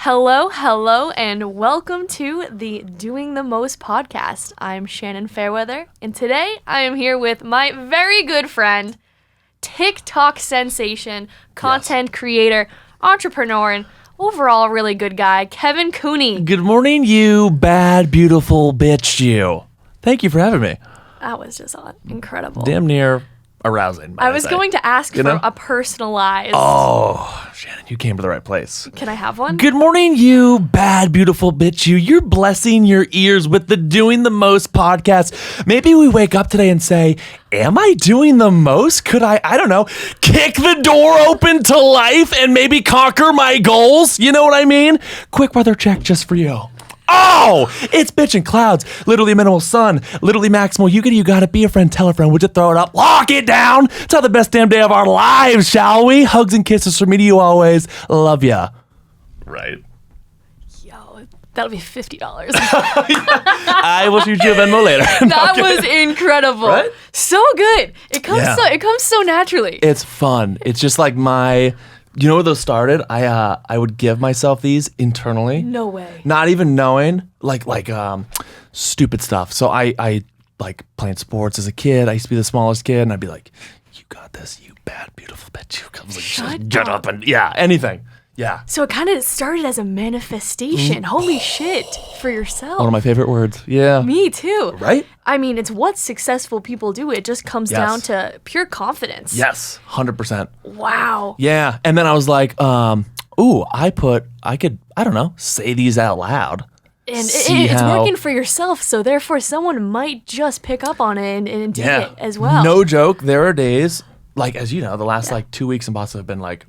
Hello, and welcome to the Doing the Most podcast. I'm Shannon Fairweather, and today I am here with my very good friend, TikTok sensation, content creator, entrepreneur, and overall really good guy, Kevin Cooney. Good morning, you bad, beautiful bitch, you. Thank you for having me. That was just incredible. Damn near arousing. I was going to ask for a personalized. Oh, Shannon, you came to the right place. Can I have one? Good morning, you bad, beautiful bitch, you. You're blessing your ears with the Doing the Most podcast. Maybe we wake up today and say, am I doing the most? Could I don't know, kick the door open to life and maybe conquer my goals? You know what I mean? Quick weather check just for you. Oh, it's bitch and clouds, literally minimal sun, literally maximal. You gotta be a friend, tell a friend, would you throw it up, lock it down? It's the best damn day of our lives, shall we? Hugs and kisses from me to you always. Love ya. Right. Yo, that'll be $50. I will shoot you a Venmo later. That was incredible. Right? So good. It comes so naturally. It's fun. It's just like you know where those started? I would give myself these internally. No way. Not even knowing, like stupid stuff. So I like playing sports as a kid. I used to be the smallest kid, and I'd be like, "You got this, you bad, beautiful bitch." You comes like, just get up and anything. Yeah. So it kind of started as a manifestation. Holy shit, for yourself. One of my favorite words. Yeah. Me too. Right? I mean, it's what successful people do. It just comes down to pure confidence. Yes, 100%. Wow. Yeah, and then I was like, I could, I don't know, say these out loud. And it's working for yourself, so therefore someone might just pick up on it and dig it as well. No joke, there are days, like, as you know, the last 2 weeks in Boston have been like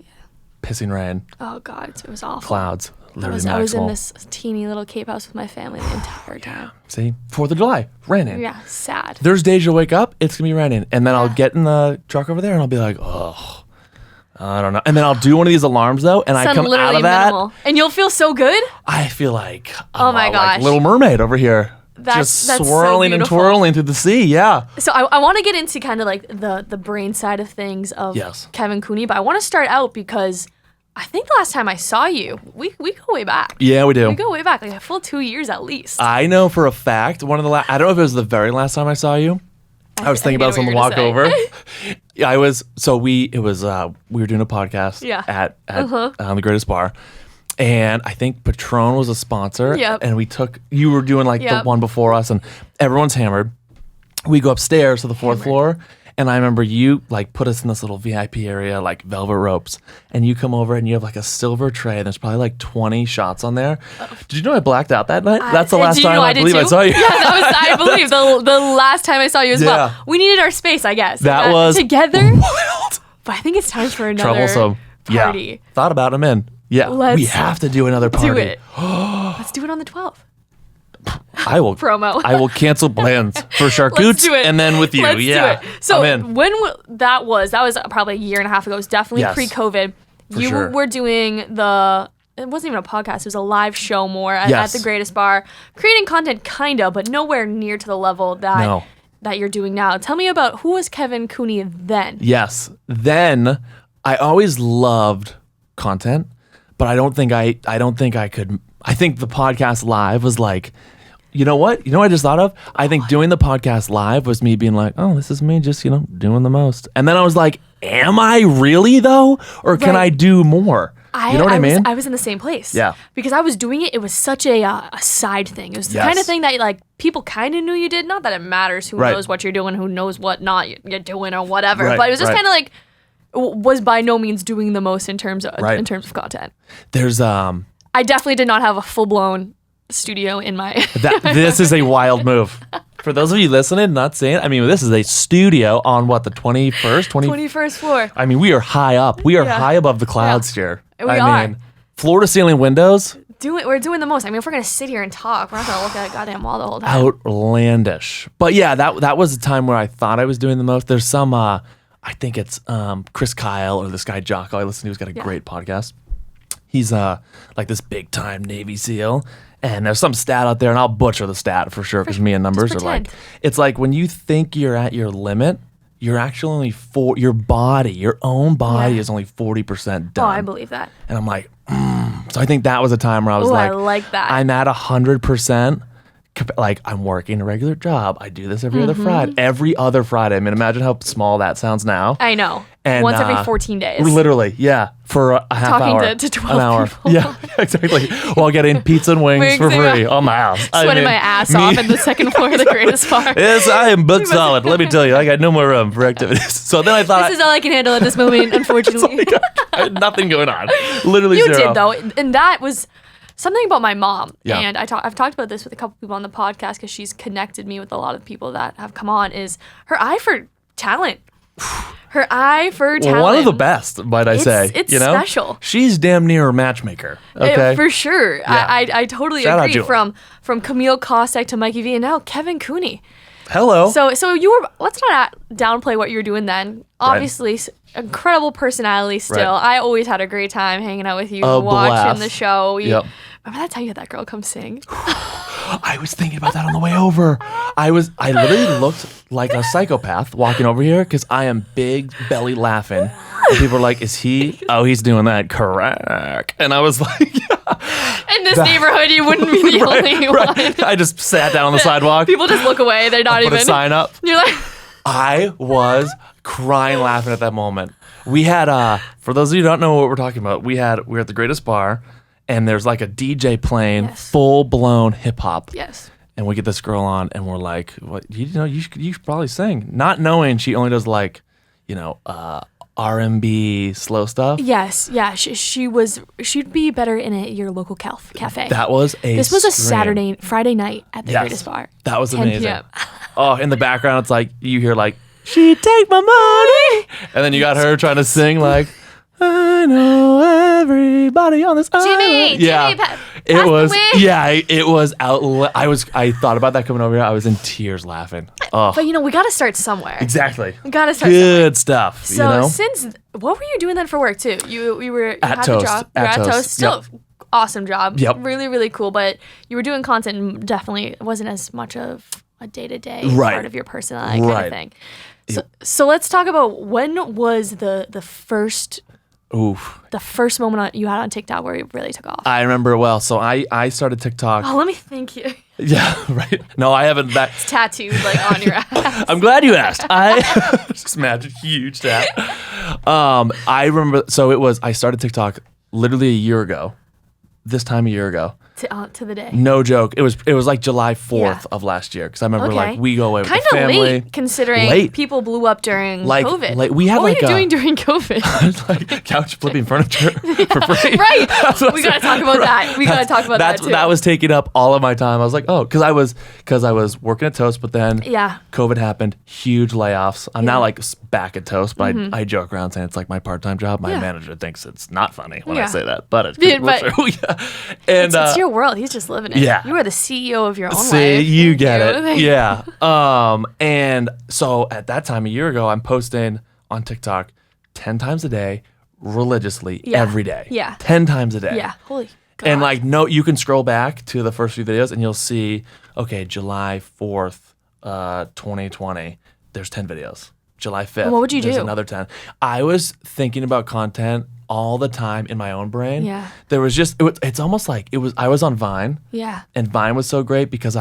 pissing rain. Oh God, it was awful. Clouds. I was in this teeny little Cape house with my family the entire time. See, 4th of July, raining. Yeah, sad. There's days you'll wake up, it's gonna be raining, and then I'll get in the truck over there and I'll be like, oh, I don't know. And then I'll do one of these alarms though, and I come out of that, minimal. And you'll feel so good. I feel like oh my gosh, like Little Mermaid over here. Just swirling so and twirling through the sea, yeah. So I want to get into kind of like the brain side of things of Kevin Cooney, but I want to start out because I think the last time I saw you, we go way back. Yeah, we do. We go way back, like a full 2 years at least. I know for a fact, I don't know if it was the very last time I saw you. I was thinking about this on the walk over. Yeah, we were doing a podcast at the Greatest Bar. And I think Patron was a sponsor. Yep. And you were doing the one before us, and everyone's hammered. We go upstairs to the fourth floor. And I remember you put us in this little VIP area, like velvet ropes, and you come over and you have a silver tray, and there's probably 20 shots on there. Did you know I blacked out that night? That's the last time I believe I saw you. Yeah, I believe the last time I saw you as well. We needed our space, I guess. That was together. Wild. But I think it's time for another troublesome party. Yeah. Thought about him in. Yeah, we have to do another party. Do it. Let's do it on the 12th. I will promo. I will cancel plans for Charcoots and then with you. Let's do it. So I'm in. When that was probably a year and a half ago. It was definitely pre-COVID. You were doing it wasn't even a podcast. It was a live show more at the Greatest Bar, creating content kinda, but nowhere near to the level that you're doing now. Tell me about who was Kevin Cooney then. Yes, then I always loved content, but I don't think I could. I think the podcast live was you know what? You know what I just thought of? I think doing the podcast live was me being like, oh, this is me just, doing the most. And then I was like, am I really though? Or can I do more? You know what I mean? I was in the same place. Yeah. Because I was doing it. It was such a side thing. It was the kind of thing that people kind of knew you did. Not that it matters who knows what you're doing, who knows what not you're doing or whatever. But it was just kind of was by no means doing the most in terms of content. There's I definitely did not have a full-blown studio in my this is a wild move. For those of you listening, not seeing it, this is a studio on the 21st floor. We are high up. We are high above the clouds here. We are. Floor to ceiling windows. We're doing the most. If we're gonna sit here and talk, we're not gonna look at a goddamn wall the whole time. Outlandish. But yeah, that was a time where I thought I was doing the most. There's some I think it's Chris Kyle or this guy Jocko I listen to, who's got a great podcast. He's this big time Navy SEAL, and there's some stat out there, and I'll butcher the stat for sure because me and numbers are it's when you think you're at your limit, you're actually only your own body is only 40% done. Oh, I believe that. And I'm like, So I think that was a time where I was I like that. I'm at 100%. Like, I'm working a regular job. I do this every other Friday. Every other Friday. I mean, imagine how small that sounds now. I know. And once every 14 days. Literally, yeah. For a half hour. Talking to 12 an hour. people. Yeah, exactly. While getting pizza and wings for free on my house. Sweating my ass off in the second floor of the greatest bar. Yes, I am booked solid. Let me tell you, I got no more room for activities. So then I thought... This is all I can handle at this moment, unfortunately. I had nothing going on. Literally you zero. You did, though. And that was... something about my mom, yeah. and I've talked about this with a couple people on the podcast because she's connected me with a lot of people that have come on, is her eye for talent. Her eye for talent. One of the best, might I say. It's special. She's damn near a matchmaker. Okay? For sure. Yeah. I totally agree. From Camille Kostek to Mikey V and now Kevin Cooney. Hello. So you were, let's not downplay what you were doing then. Obviously, incredible personality still. Right. I always had a great time hanging out with you, watching the show. Remember that time you had that girl come sing? I was thinking about that on the way over. I literally looked like a psychopath walking over here because I am big belly laughing. And people were like, is he? Oh, he's doing that. Correct. And I was like, in this neighborhood, you wouldn't be the only one. I just sat down on the sidewalk. People just look away. They're not even. Put a sign up. You're like. I was crying laughing at that moment. We had, for those of you who don't know what we're talking about, we're at the Greatest Bar, and there's like a DJ playing full-blown hip-hop. Yes. And we get this girl on, and we're like, "What? You should probably sing," not knowing she only does like, R&B slow stuff. Yes, yeah. She'd be better in your local cafe. This was a Friday night at the Greatest Bar. That was amazing. 10 p.m. Oh, in the background, it's like you hear like, "She take my money," and then you got her trying to sing like, "I know everybody on this island." Jimmy, it was. Yeah, it was out. I thought about that coming over here. I was in tears laughing. Oh, but we got to start somewhere. Exactly. We got to start. Good stuff. So what were you doing then for work too? You were at Toast. At Toast. Still. Yep. Awesome job. Yep. Really, really cool. But you were doing content and definitely wasn't as much of a day-to-day part of your personality kind of thing. So let's talk about when was the first moment you had on TikTok where it really took off. I remember well. So I started TikTok. Oh, let me thank you. Yeah, right. No, I haven't. It's tattooed like on your ass. I'm glad you asked. I just imagine huge tat. I remember. So I started TikTok literally a year ago. This time a year ago. To the day. No joke. It was like July 4th of last year because I remember like we go away with the family. Kind of late considering people blew up during COVID. We had what were you doing during COVID? like couch flipping furniture for free. Right. We got to talk about that. We got to talk about that too. That was taking up all of my time. I was like, because I was working at Toast, but then COVID happened. Huge layoffs. I'm now like back at Toast, but I joke around saying it's like my part-time job. My manager thinks it's not funny when I say that, but it's true. And it's your world. He's just living it. Yeah. You are the CEO of your own life. See, you get it. Yeah. And so at that time, a year ago, I'm posting on TikTok 10 times a day, religiously, every day. Yeah. 10 times a day. Yeah. Holy God. And you can scroll back to the first few videos and you'll see, okay, July 4th, 2020, there's 10 videos. July 5th. What would you do? There's another 10. I was thinking about content all the time in my own brain. Yeah. There was it's almost like I was on Vine. Yeah. And Vine was so great because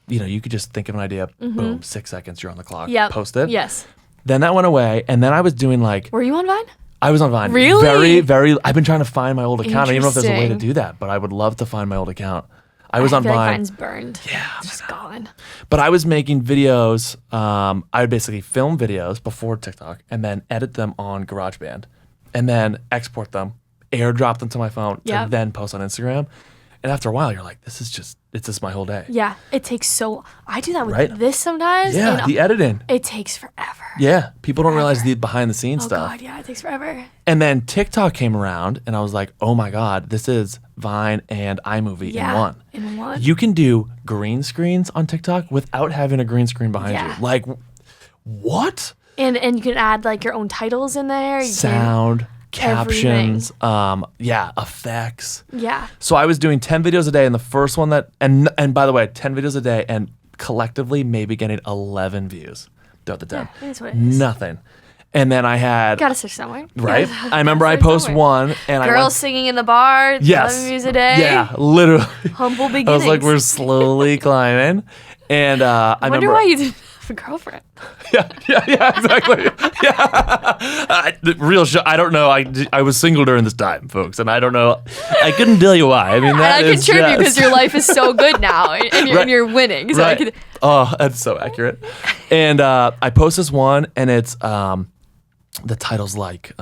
you could just think of an idea, boom, 6 seconds, you're on the clock, post it. Yes. Then that went away, and then I was doing like... Were you on Vine? I was on Vine. Really? Very, very... I've been trying to find my old account. I don't even know if there's a way to do that, but I would love to find my old account. I was on Vine. Like Vine's burned. Yeah. It's just gone. But I was making videos. I would basically film videos before TikTok and then edit them on GarageBand and then export them, airdrop them to my phone, and then post on Instagram. And after a while, you're like, it's just my whole day. Yeah. It takes I do that with this sometimes. Yeah, the editing. It takes forever. Yeah. People don't realize the behind the scenes stuff. Oh, God, yeah. It takes forever. And then TikTok came around, and I was like, oh, my God, this is Vine and iMovie in one. In one. You can do green screens on TikTok without having a green screen behind you. Like, what? And you can add, like, your own titles in there. Sound. Captions, effects. Yeah. So I was doing 10 videos a day, and the first one and by the way, 10 videos a day, and collectively maybe getting 11 views throughout the 10. Yeah, that's what it is. Nothing. And then I had... Gotta start somewhere. Right? I remember I post one and Girls singing in the bar, 11 views a day. Yeah, literally. Humble beginnings. I was like, we're slowly climbing. And I wonder why you didn't have a girlfriend. Yeah, exactly. Yeah. Real shit. I don't know. I was single during this time, folks, and I don't know. I couldn't tell you why. I mean, that is contribute because your life is so good now, and you're winning. So right. Oh, that's so accurate. And I post this one, and it's the title's like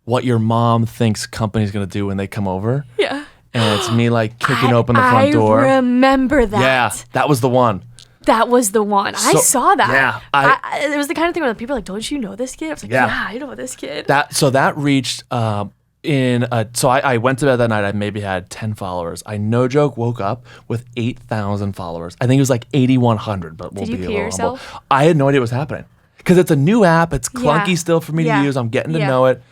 what your mom thinks company's gonna do when they come over. Yeah. And it's me like kicking open the front door. I remember that. Yeah, that was the one. That was the one. I saw that. Yeah. It was the kind of thing where people were like, don't you know this kid? I was like, yeah I know this kid. That reached so I went to bed that night. I maybe had 10 followers. I no joke woke up with 8,000 followers. I think it was like 8,100, but we'll be a little humble. I had no idea what was happening because it's a new app. It's clunky still for me to use. I'm getting to know it.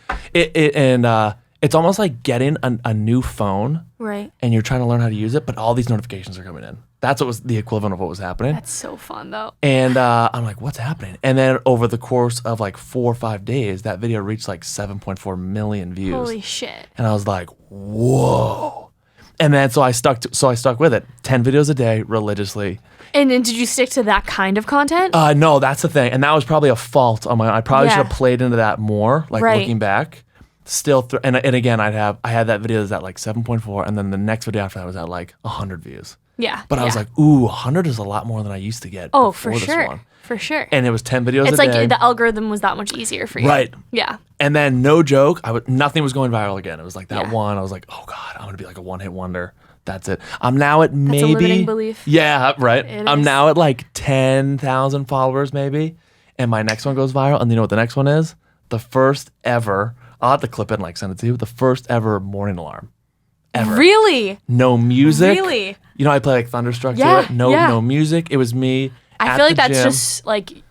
It's almost like getting a new phone, right? And you're trying to learn how to use it, but all these notifications are coming in. That's what was the equivalent of what was happening. That's so fun, though. And I'm like, what's happening? And then over the course of like 4 or 5 days, that video reached like 7.4 million views. Holy shit! And I was like, whoa! And then so I stuck with it. 10 videos a day, religiously. And then did you stick to that kind of content? No, that's the thing. And that was probably a fault on my own. I probably should have played into that more, like looking back. Still, and again, I had that video that's at like 7.4, and then the next video after that was at like 100 views. Yeah. But I was like, ooh, 100 is a lot more than I used to get. Oh, for sure. This one. For sure. And it was 10 videos a day. It's like the algorithm was that much easier for you. Right. Yeah. And then no joke, nothing was going viral again. It was like that one. I was like, oh God, I'm going to be like a one-hit wonder. That's it. I'm now at maybe. That's a limiting belief. Yeah, right. I'm now at like 10,000 followers maybe. And my next one goes viral. And you know what the next one is? The first ever. I'll have to clip it and like send it to you. The first ever morning alarm. Ever. Really? No music. Really? You know, I play like Thunderstruck to it. No music. It was me. I feel like that's just like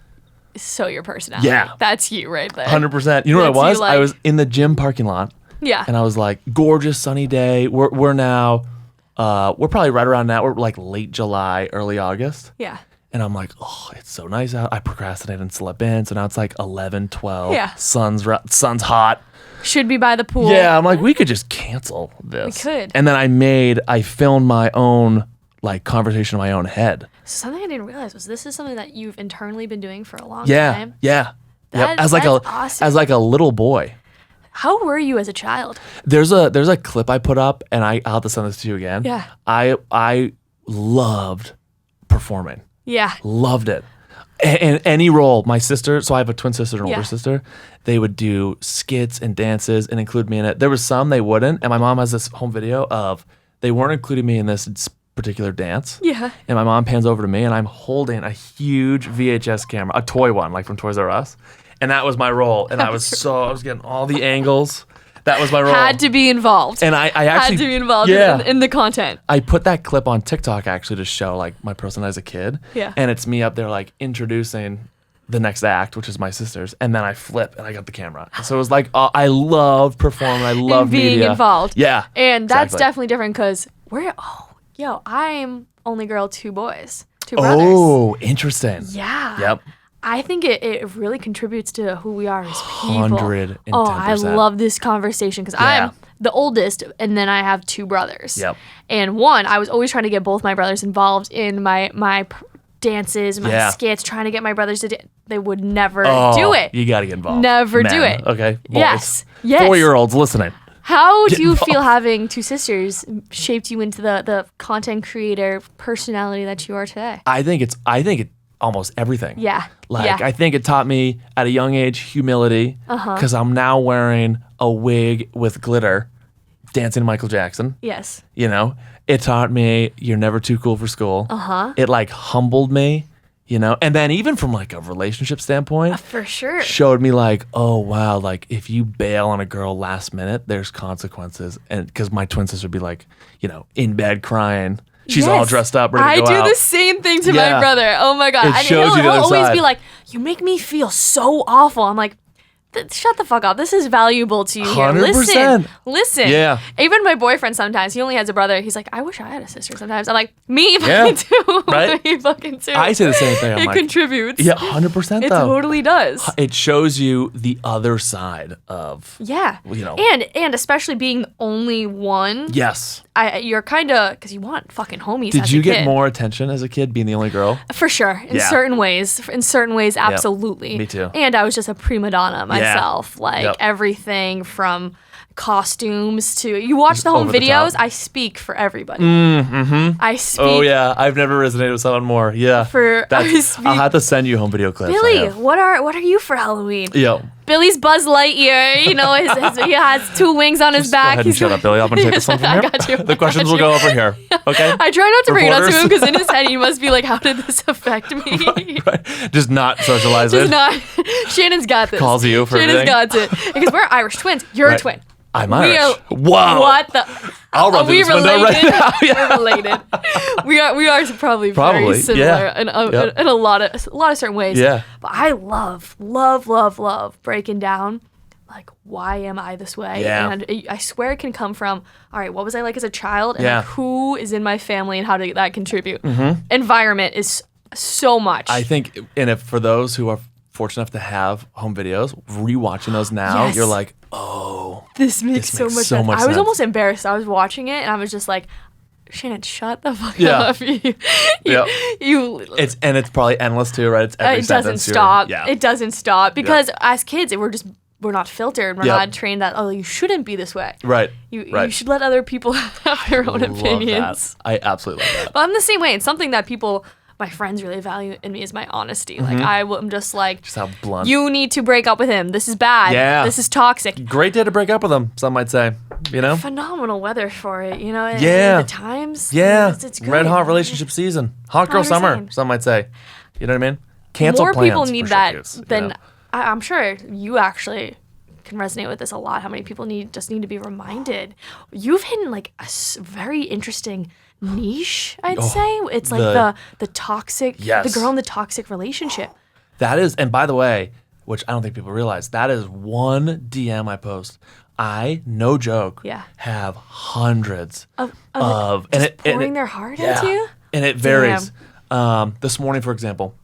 so your personality. Yeah. That's you right there. 100%. You know what it was? I was in the gym parking lot. Yeah. And I was like, gorgeous sunny day. We're now, we're probably right around now. We're like late July, early August. Yeah. And I'm like, oh, it's so nice out. I procrastinated and slept in. So now it's like 11, 12. Yeah. Sun's hot. Should be by the pool. Yeah, I'm like, we could just cancel this. We could. And then I filmed my own like conversation in my own head. So something I didn't realize was this is something that you've internally been doing for a long time. Yeah. That's awesome. As like a little boy. How were you as a child? There's a clip I put up, and I'll have to send this to you again. Yeah. I loved performing. Yeah. Loved it. And any role, my sister, so I have a twin sister and older sister, they would do skits and dances and include me in it. There was some they wouldn't, and my mom has this home video of they weren't including me in this particular dance. Yeah. And my mom pans over to me, and I'm holding a huge VHS camera, a toy one, like from Toys R Us. And that was my role. And I was getting all the angles. That was my role. Had to be involved. And I actually had to be involved in the content. I put that clip on TikTok actually to show like my personality as a kid. Yeah. And it's me up there like introducing the next act, which is my sister's, and then I flip and I got the camera. So it was like I love performing. I love being media. Involved. Yeah. And that's definitely different because I'm only girl, 2 boys, 2 brothers. Oh, interesting. Yeah. Yep. I think it really contributes to who we are as people. 110%. Oh, I love this conversation because I'm the oldest, and then I have 2 brothers. Yep. And one, I was always trying to get both my brothers involved in my dances, my skits, trying to get my brothers to they would never do it. You got to get involved. Never do it. Okay. Boys. Yes. 4-year-olds listening. How do you feel having 2 sisters shaped you into the content creator personality that you are today? I think it almost everything. Yeah. I think it taught me at a young age humility because I'm now wearing a wig with glitter, dancing Michael Jackson. Yes. You know, it taught me you're never too cool for school. It like humbled me, you know, and then even from like a relationship standpoint, for sure, showed me like, oh wow, like if you bail on a girl last minute, there's consequences. And because my twin sister would be like, you know, in bed crying. She's all dressed up, ready to go out. I do the same thing to my brother. Oh my God. It shows you the other he'll always side. be like, you make me feel so awful. I'm like, shut the fuck up. This is valuable to you here. 100%. Listen. Yeah. Even my boyfriend sometimes, he only has a brother. He's like, I wish I had a sister sometimes. I'm like, me fucking too. Right? Me fucking too. I say the same thing. It contributes. Yeah, 100% It though. totally does. It shows you the other side of, And especially being the only one. Yes. You're kind of, because you want fucking homies. Did you get more attention as a kid being the only girl? For sure. In certain ways, absolutely. Me too. And I was just a prima donna myself. Like everything from costumes to, you watch the home videos, I speak for everybody. I speak. Oh yeah, I've never resonated with someone more. Yeah. I'll have to send you home video clips. Billy, what are you for Halloween? Yo. Billy's Buzz Lightyear. You know, he has 2 wings on his back. Go ahead and shut up, Billy. I'm gonna take this one from here. I got you. The questions will go over here. Okay. I try not to bring it up to him because in his head he must be like, how did this affect me? Right. Just not socialize it. Just not. Shannon's got this. Calls you for Shannon's everything. got it because we're Irish twins. You're a twin. I'm Irish. Whoa. What the? I'll run through this window right now. We're related. We are probably very similar in a lot of certain ways. Yeah. But I love breaking down, like, why am I this way? Yeah. And I swear it can come from, all right, what was I like as a child? And like, who is in my family and how did that contribute? Environment is so much. I think, and if for those who are fortunate enough to have home videos, rewatching those now, you're like, oh, this makes so much sense. I was almost embarrassed. I was watching it and I was just like, Shannon, shut the fuck up. It's probably endless too, right? It's every it doesn't stop. It doesn't stop because as kids, we're not filtered. We're not trained that, you shouldn't be this way. Right. You should let other people have their own opinions. I absolutely love that. But I'm the same way. It's something that my friends really value in me is my honesty. Like I'm just like, just how blunt. You need to break up with him. This is bad. Yeah. This is toxic. Great day to break up with him, some might say. You know? Phenomenal weather for it, you know? Yeah. The times. Yeah. It's great. Red hot relationship season. Hot girl 100%. summer, some might say. You know what I mean? Cancel More plans people need that than, you know? I'm sure you actually can resonate with this a lot. How many people just need to be reminded. You've hit like a very interesting niche, I'd say. It's like the toxic, the girl in the toxic relationship. That is, and by the way, which I don't think people realize, that is one DM I post. I, no joke, have hundreds of pouring their heart into you. And it varies. This morning, for example,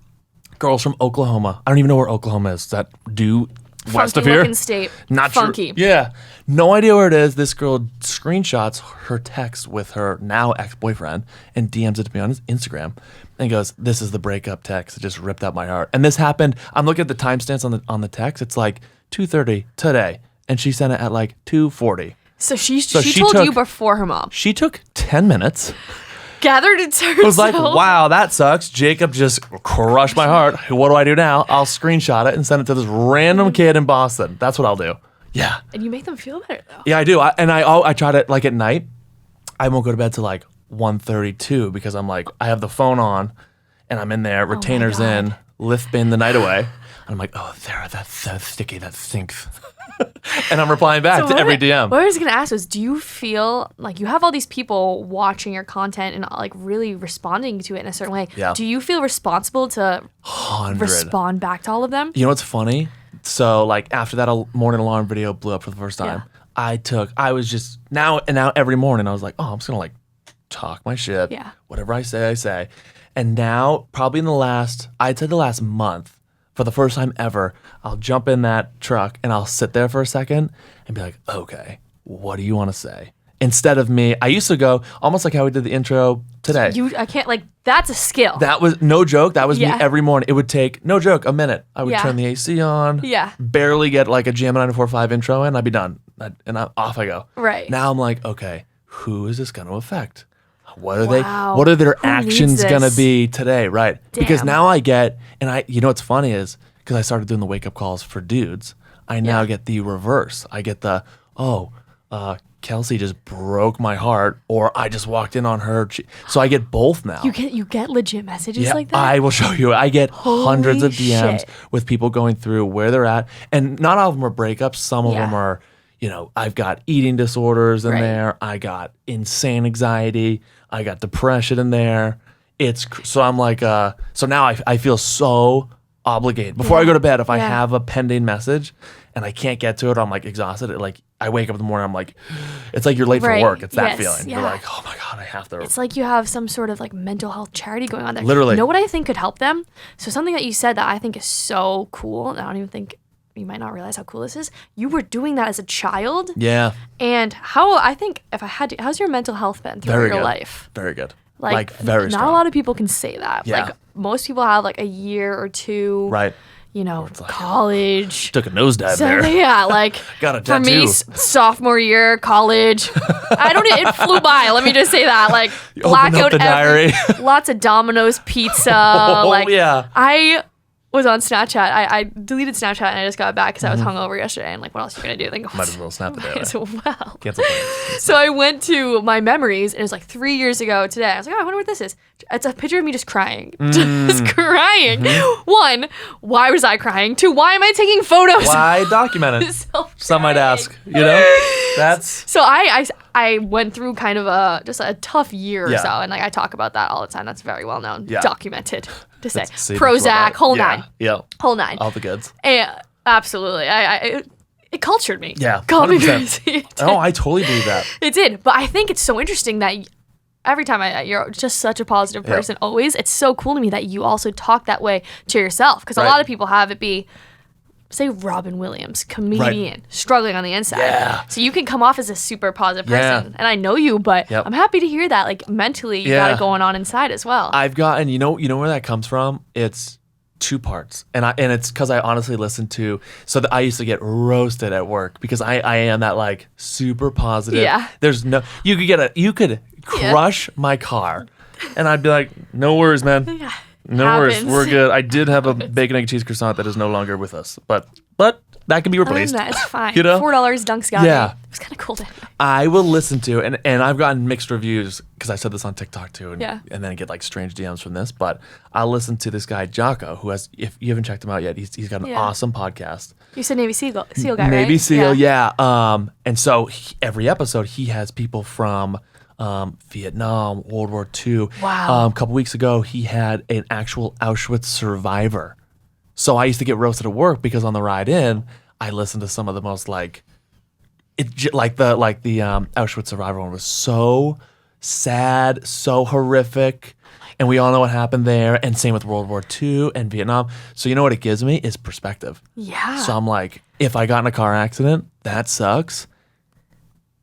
girls from Oklahoma. I don't even know where Oklahoma is. Is that due west of here? Funky-looking state. Not funky. Sure. Yeah. No idea where it is. This girl screenshots her text with her now ex-boyfriend and DMs it to me on his Instagram and goes, "This is the breakup text. It just ripped out my heart." And this happened. I'm looking at the timestamps on the text. It's like 2:30 today, and she sent it at like 2:40. So she told you before her mom. She took 10 minutes. Gathered it to herself. Was like, wow, that sucks. Jacob just crushed my heart. What do I do now? I'll screenshot it and send it to this random kid in Boston. That's what I'll do. Yeah. And you make them feel better though. Yeah, I do. I try to, like, at night, I won't go to bed till like 1:32 because I'm like, I have the phone on and I'm in there, retainers in, lisping the night away. And I'm like, oh, there, that's so sticky, that stinks. And I'm replying back to every DM. What I was going to ask was, do you feel like you have all these people watching your content and like really responding to it in a certain way? Yeah. Do you feel responsible to respond back to all of them? You know what's funny? So like after that morning alarm video blew up for the first time, I was just now every morning I was like, oh, I'm just going to like talk my shit. Yeah. Whatever I say, I say. And now probably in the last month, for the first time ever, I'll jump in that truck and I'll sit there for a second and be like, okay, what do you want to say? Instead of me, I used to go almost like how we did the intro today. I can't, like, that's a skill. That was, no joke, that was me every morning. It would take, no joke, a minute. I would turn the AC on, barely get like a Jam 94.5 intro in, I'd be done. And off I go. Right. Now I'm like, okay, who is this going to affect? What are their actions going to be today? Right. Damn. Because now I get, and you know what's funny is, because I started doing the wake up calls for dudes, I now get the reverse. I get the, Kelsey just broke my heart, or I just walked in on her. So I get both now. You get legit messages like that? I will show you. I get hundreds of DMs with people going through where they're at. And not all of them are breakups. Some of them are, you know, I've got eating disorders in there. I got insane anxiety. I got depression in there. So I'm like, so now I feel so obligated. Before I go to bed, if I have a pending message and I can't get to it. I'm like exhausted. Like I wake up in the morning, I'm like, it's like you're late for work. It's that feeling. Yeah. You're like, oh my God, I have to. It's like you have some sort of like mental health charity going on there. Literally. You know what I think could help them? So something that you said that I think is so cool, and I don't even think you might not realize how cool this is. You were doing that as a child. Yeah. And how's your mental health been throughout your life? Very good. Like very strong. Not a lot of people can say that. Yeah. Like most people have like a year or two. Right. You know, college. Took a nosedive there. Yeah, like got a tattoo. For me, sophomore year, college. It flew by. Let me just say that. Like blackout diary. Lots of Domino's pizza. Yeah. I was on Snapchat. I deleted Snapchat and I just got back because I was hungover yesterday. And like, what else are you gonna do? Then might as well snap the day. As well. Cancel plans. So I went to my memories, and it was like 3 years ago today. I was like, oh, I wonder what this is. It's a picture of me just crying. Just crying. Mm-hmm. 1, why was I crying? 2, why am I taking photos? Why document it? Some might ask. You know, that's. So I went through kind of just a tough year or so, and like I talk about that all the time. That's very well known, documented. To say Prozac, whole nine. Yeah. Whole nine. All the goods. And absolutely. It cultured me. Yeah. Called me crazy. Oh, I totally believe that. It did. But I think it's so interesting that every time you're just such a positive person always, it's so cool to me that you also talk that way to yourself. Because a lot of people have it be, say, Robin Williams, comedian, struggling on the inside. Yeah. So you can come off as a super positive person. And I know you, but I'm happy to hear that. Like, mentally, you got it going on inside as well. I've gotten, you know where that comes from? It's 2 parts. And it's because I honestly listen to, I used to get roasted at work because I am that, like, super positive. Yeah. There's no, you could crush my car. And I'd be like, no worries, man. Yeah. No worries, we're good. I did have a bacon, egg, cheese croissant that is no longer with us, but that can be replaced. That's fine. You know? $4 Dunks got me. It was kind of cool to. I will listen to, and I've gotten mixed reviews because I said this on TikTok too, and then get like strange DMs from this. But I'll listen to this guy Jocko, who has, if you haven't checked him out yet, he's got an awesome podcast. You said Navy SEAL guy, right? Navy SEAL, yeah. And so every episode he has people from Vietnam, World War II. Wow. A couple weeks ago, he had an actual Auschwitz survivor. So I used to get roasted at work because on the ride in, I listened to some of the most the Auschwitz survivor one was so sad, so horrific, and we all know what happened there. And same with World War II and Vietnam. So you know what it gives me is perspective. Yeah. So I'm like, if I got in a car accident, that sucks.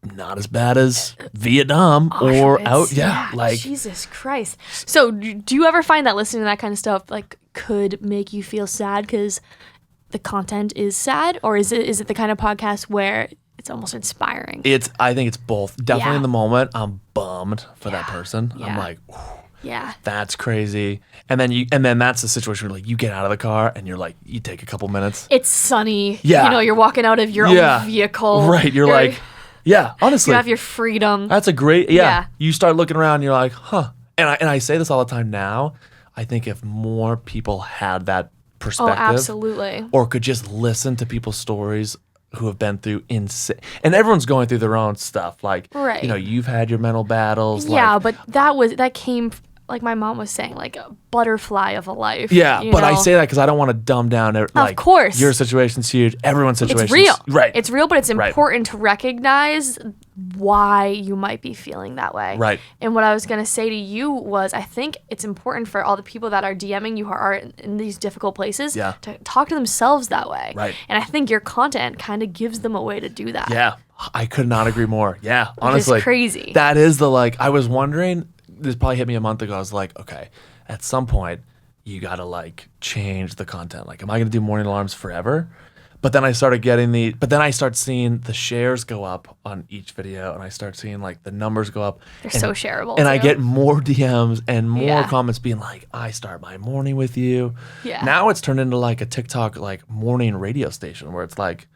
Not as bad as Vietnam Auschwitz, or out. Yeah, like Jesus Christ. So do you ever find that listening to that kind of stuff like could make you feel sad because the content is sad, or is it the kind of podcast where it's almost inspiring? I think it's both. Definitely in the moment, I'm bummed for that person. Yeah. I'm like, yeah, that's crazy. And then that's the situation where like you get out of the car and you're like, you take a couple minutes. It's sunny. Yeah. You know, you're walking out of your own vehicle. Right. You're like. Yeah, honestly. You have your freedom. That's a great, You start looking around and you're like, huh. And I say this all the time now. I think if more people had that perspective. Oh, absolutely. Or could just listen to people's stories who have been through insane. And everyone's going through their own stuff. Like, you know, you've had your mental battles. Yeah, but that came, like my mom was saying, like a butterfly of a life. Yeah, but I say that because I don't want to dumb down. Like, of course. Your situation's huge. Everyone's situation. It's real. Right. It's real, but it's important to recognize why you might be feeling that way. Right. And what I was going to say to you was I think it's important for all the people that are DMing you who are in these difficult places to talk to themselves that way. Right. And I think your content kind of gives them a way to do that. Yeah. I could not agree more. Yeah. Honestly. It's crazy. That is I was wondering, this probably hit me a month ago. I was like, okay, at some point, you got to change the content. Like, am I going to do morning alarms forever? But then I started seeing the shares go up on each video, and I start seeing the numbers go up. They're so shareable. And I get more DMs and more comments being like, I start my morning with you. Yeah. Now it's turned into a TikTok morning radio station where it's like,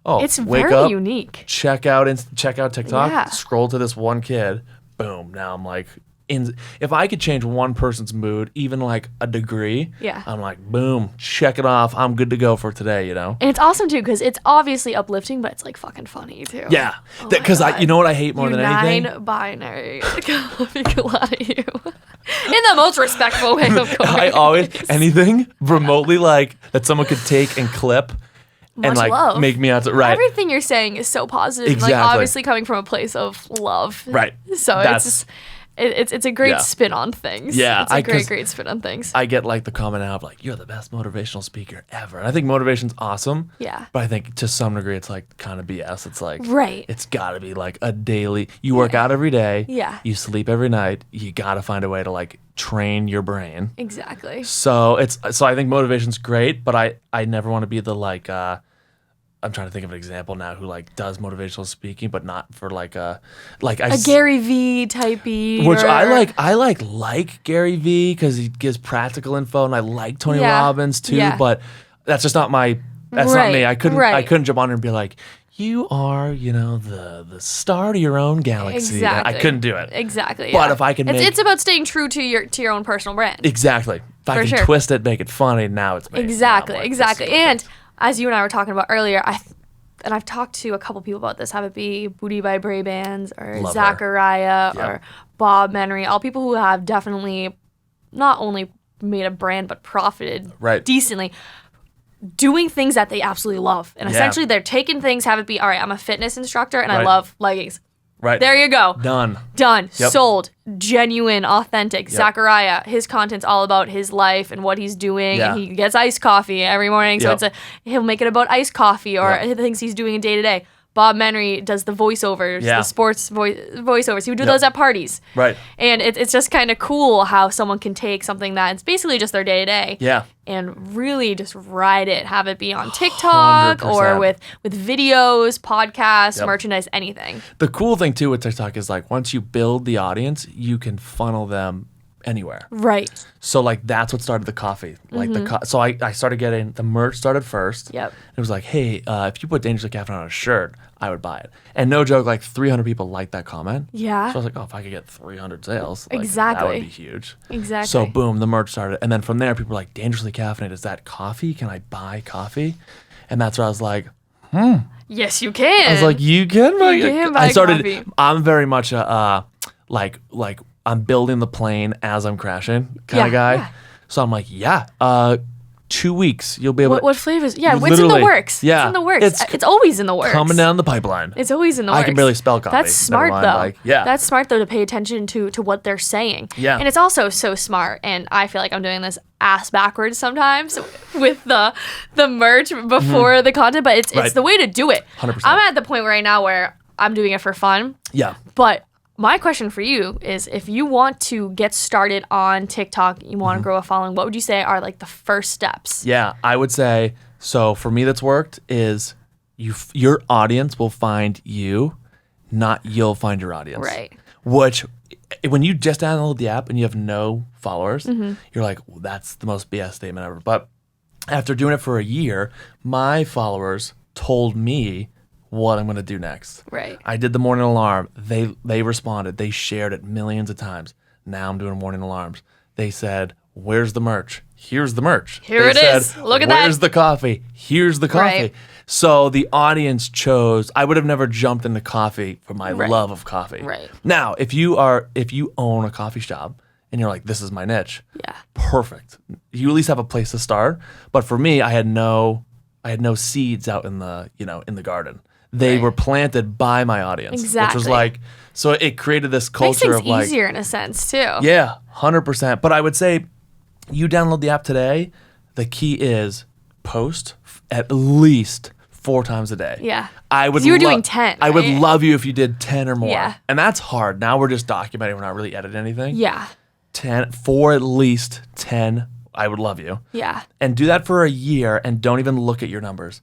oh, it's wake very up, unique. Check out TikTok, scroll to this one kid, boom. Now I'm like, if I could change one person's mood, even a degree, I'm like, boom, check it off. I'm good to go for today, you know? And it's awesome too, because it's obviously uplifting, but it's fucking funny too. Yeah. Because you know what I hate more than anything? Non-binary. Think a lot of you. In the most respectful way, of course. I always, anything remotely that someone could take and clip Much and like love. make me out to right. Everything you're saying is so positive. Exactly. Like obviously coming from a place of love. Right. So it's a great spin on things. Yeah. It's a great spin on things. I get like the comment out of like, you're the best motivational speaker ever. And I think motivation's awesome. Yeah. But I think to some degree it's like kind of BS. It's like, right. It's gotta be like a daily, you work out every day. Yeah. You sleep every night. You gotta find a way to like train your brain. Exactly. So I think motivation's great, but I never want to be the like, I'm trying to think of an example now who like does motivational speaking, but not for like a Gary V typey. Which I like Gary V because he gives practical info, and I like Tony Robbins too. Yeah. But that's just not my. That's not me. I couldn't jump on there and be like, you are, the star to your own galaxy. Exactly. I couldn't do it. Exactly. But if I can it's about staying true to your own personal brand. Exactly. If I can twist it, make it funny, now it's me. Exactly. And as you and I were talking about earlier, I've talked to a couple people about this, have it be Booty by Bray Bands or Love Zachariah or Bob Menery, all people who have definitely not only made a brand but profited decently, doing things that they absolutely love. And essentially they're taking things, have it be, all right, I'm a fitness instructor and I love leggings. Right. There you go. Done. Yep. Sold. Genuine, authentic. Yep. Zachariah, his content's all about his life and what he's doing. Yeah. And he gets iced coffee every morning. So he'll make it about iced coffee or the things he's doing day to day. Bob Menery does the voiceovers, the sports voiceovers. He would do those at parties. Right. And it's just kind of cool how someone can take something that's basically just their day-to-day and really just ride it, have it be on TikTok 100%. Or with videos, podcasts, merchandise, anything. The cool thing, too, with TikTok is, like, once you build the audience, you can funnel them anywhere. Right. So like that's what started the coffee. Like so I started getting the merch started first. Yep. It was like, hey, if you put Dangerously Caffeine on a shirt, I would buy it. And no joke, like 300 people liked that comment. Yeah. So I was like, oh, if I could get 300 sales, like, exactly, that would be huge. Exactly. So boom, the merch started, and then from there, people were like, Dangerously Caffeinated, is that coffee? Can I buy coffee? And that's where I was like, yes, you can. I was like, you can buy coffee. I'm very much a like I'm building the plane as I'm crashing kind of guy. Yeah. So I'm like, 2 weeks you'll be able. What flavors? Yeah, it's in the works. Yeah, it's in the works. It's always in the works. Coming down the pipeline. It's always in the works. I can barely spell coffee. That's smart though. That's smart though to pay attention to what they're saying. Yeah, and it's also so smart. And I feel like I'm doing this ass backwards sometimes with the merch before the content, but it's the way to do it. 100%. I'm at the point right now where I'm doing it for fun. Yeah, but. My question for you is, if you want to get started on TikTok, you want to grow a following, what would you say are like the first steps? Yeah, I would say, so for me that's worked is your audience will find you, not you'll find your audience. Right. Which, when you just download the app and you have no followers, you're like, well, that's the most BS statement ever. But after doing it for a year, my followers told me what I'm going to do next. Right. I did the morning alarm. They responded. They shared it millions of times. Now I'm doing morning alarms. They said, where's the merch? Here's the merch. Here it is. Look at that. Where's the coffee? Here's the coffee. Right. So the audience chose. I would have never jumped into coffee for my love of coffee. Right. Now, if you own a coffee shop and you're like, this is my niche. Yeah. Perfect. You at least have a place to start. But for me, I had no seeds out in the garden. They were planted by my audience. Exactly. Which was like, so it created this culture of like. Makes things easier in a sense too. Yeah, 100%. But I would say you download the app today, the key is post at least 4 times a day. Yeah. You were doing 10. I would love you if you did 10 or more. Yeah. And that's hard. Now we're just documenting. We're not really editing anything. Yeah. 10, for at least 10, I would love you. Yeah. And do that for a year and don't even look at your numbers.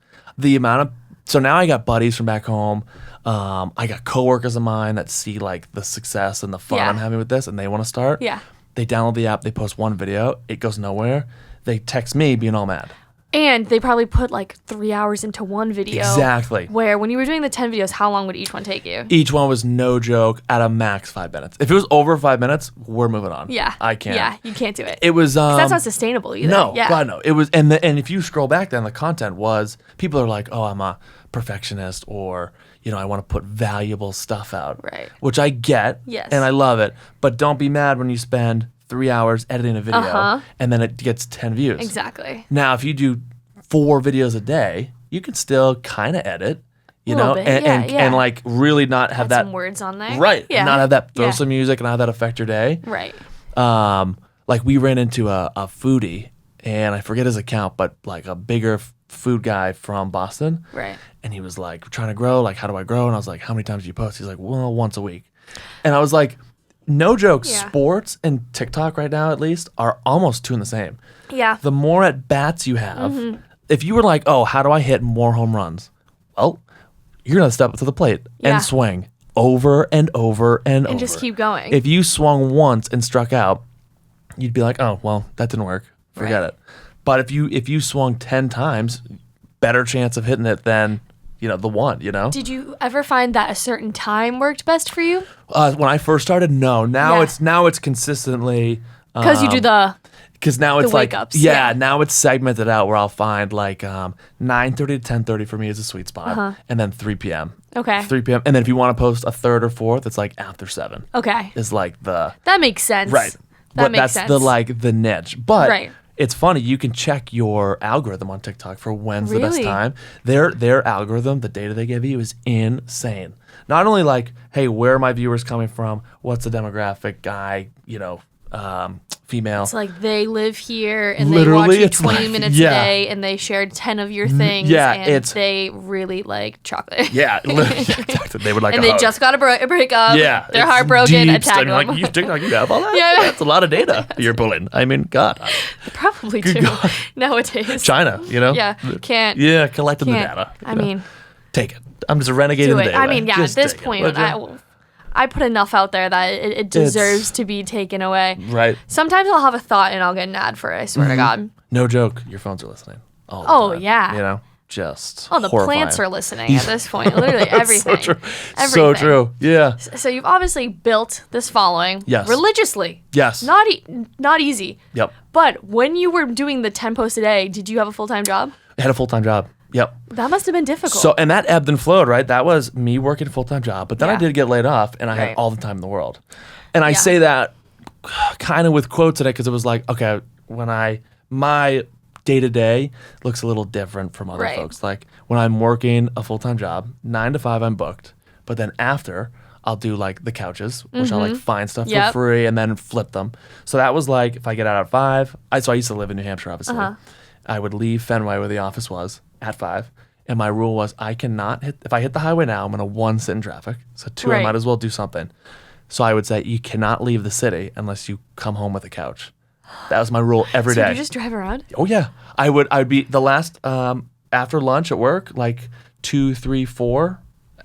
So now I got buddies from back home. I got coworkers of mine that see like the success and the fun I'm having with this, and they want to start. Yeah. They download the app. They post one video. It goes nowhere. They text me being all mad. And they probably put like 3 hours into one video. Exactly. Where when you were doing the 10 videos, how long would each one take you? Each one was no joke at a max 5 minutes. If it was over 5 minutes, we're moving on. Yeah. I can't. Yeah, you can't do it. It was that's not sustainable either. No, yeah. God no. It was and if you scroll back then the content was people are like, "Oh, I'm a perfectionist," or I want to put valuable stuff out. Right. Which I get. Yes. And I love it. But don't be mad when you spend 3 hours editing a video and then it gets 10 views. Exactly. Now, if you do 4 videos a day, you can still kind of edit, you know, bit. and like really not have that some words on there. Right. Yeah. Not have that throw some music and not have that affect your day. Right. Like we ran into a foodie, and I forget his account, but like a bigger food guy from Boston. Right. And he was like, trying to grow, like, how do I grow? And I was like, how many times do you post? He's like, well, once a week. And I was like, no joke, sports and TikTok right now, at least, are almost two in the same. Yeah. The more at bats you have, if you were like, oh, how do I hit more home runs? Well, you're going to step up to the plate and swing over and over and over. And just keep going. If you swung once and struck out, you'd be like, oh, well, that didn't work. Forget it. But if you swung 10 times, better chance of hitting it than, you know, the one, you know? Did you ever find that a certain time worked best for you? When I first started, no. Now it's consistently because you do the because now it's like wake-ups. Now it's segmented out where I'll find like 9:30 to 10:30 for me is a sweet spot, and then 3 p.m. Okay. 3 p.m. and then if you want to post a third or fourth, it's like after 7. Okay. Is like the that makes sense. Right. That makes that's sense. the like the niche, but. Right. It's funny, you can check your algorithm on TikTok for when's the best time. Their algorithm, the data they give you is insane. Not only like, hey, where are my viewers coming from? What's the demographic, guy, you know, female. It's like they live here and Literally, they watch you 20 minutes a day and they shared 10 of your things and they really like chocolate. Yeah, exactly. They would like and they just got a breakup. Yeah. They're heartbroken. Attack them. Like, you have all that? Yeah. That's a lot of data you're pulling. I mean, God. Probably do nowadays. China, you know? Yeah, can't. Yeah, collecting the data. I mean. Take it. I'm just a renegade in the day. I mean, yeah, at this point, I put enough out there that it deserves to be taken away. Right. Sometimes I'll have a thought and I'll get an ad for it, I swear to God. No joke. Your phones are listening all the time. Yeah. You know? Just the horrifying. plants are listening at this point. Literally everything. So true. So true. Yeah. So you've obviously built this following religiously. Yes. Not easy. Yep. But when you were doing the 10 posts a day, did you have a full-time job? I had a full-time job. Yep. That must have been difficult. So, and that ebbed and flowed, right? That was me working a full-time job, but then I did get laid off and I had all the time in the world. And I say that kind of with quotes in it because it was like, okay, my day-to-day looks a little different from other folks. Like when I'm working a full-time job, 9 to 5 I'm booked, but then after I'll do like the couches, which I'll like find stuff for free and then flip them. So that was like, if I get out at 5, so I used to live in New Hampshire, obviously. I would leave Fenway where the office was at 5. And my rule was I cannot if I hit the highway now, I'm going to 1 sit in traffic. So 2, I might as well do something. So I would say you cannot leave the city unless you come home with a couch. That was my rule every day. So you just drive around? Oh yeah. I'd be the last, after lunch at work, like 2, 3, 4,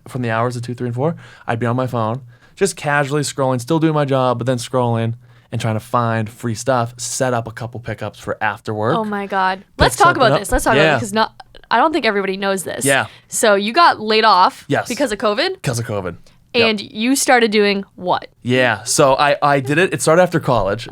from the hours of 2, 3, and 4, I'd be on my phone, just casually scrolling, still doing my job, but then scrolling and trying to find free stuff, set up a couple pickups for after work. Oh my God. Let's talk about this. Because I don't think everybody knows this. Yeah. So you got laid off because of COVID? Because of COVID. And you started doing what? Yeah. So I did it. It started after college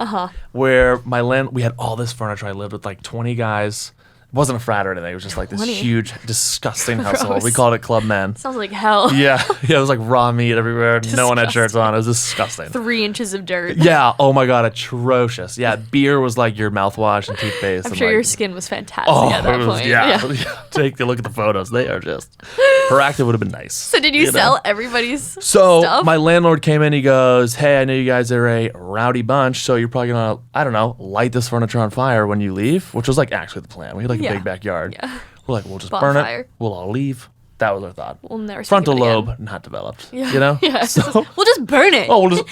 where we had all this furniture. I lived with like 20 guys. It wasn't a frat or anything. It was just like this huge, disgusting household. We called it Club Men. Sounds like hell. Yeah. It was like raw meat everywhere. No one had shirts on. It was disgusting. 3 inches of dirt. Yeah. Oh my God. Atrocious. Yeah. Beer was like your mouthwash and toothpaste. I'm sure your skin was fantastic at that point. Yeah. Take a look at the photos. They are just... Proactive would have been nice. So did you sell everybody's stuff? So my landlord came in. He goes, hey, I know you guys are a rowdy bunch, so you're probably going to, I don't know, light this furniture on fire when you leave, which was like actually the plan. We had like a big backyard. Yeah. We're like, we'll just burn it. We'll all leave. That was our thought. We'll never see Frontal it lobe, again. not developed. Yeah. You know? Yeah. So, we'll just burn it. Oh, we'll just,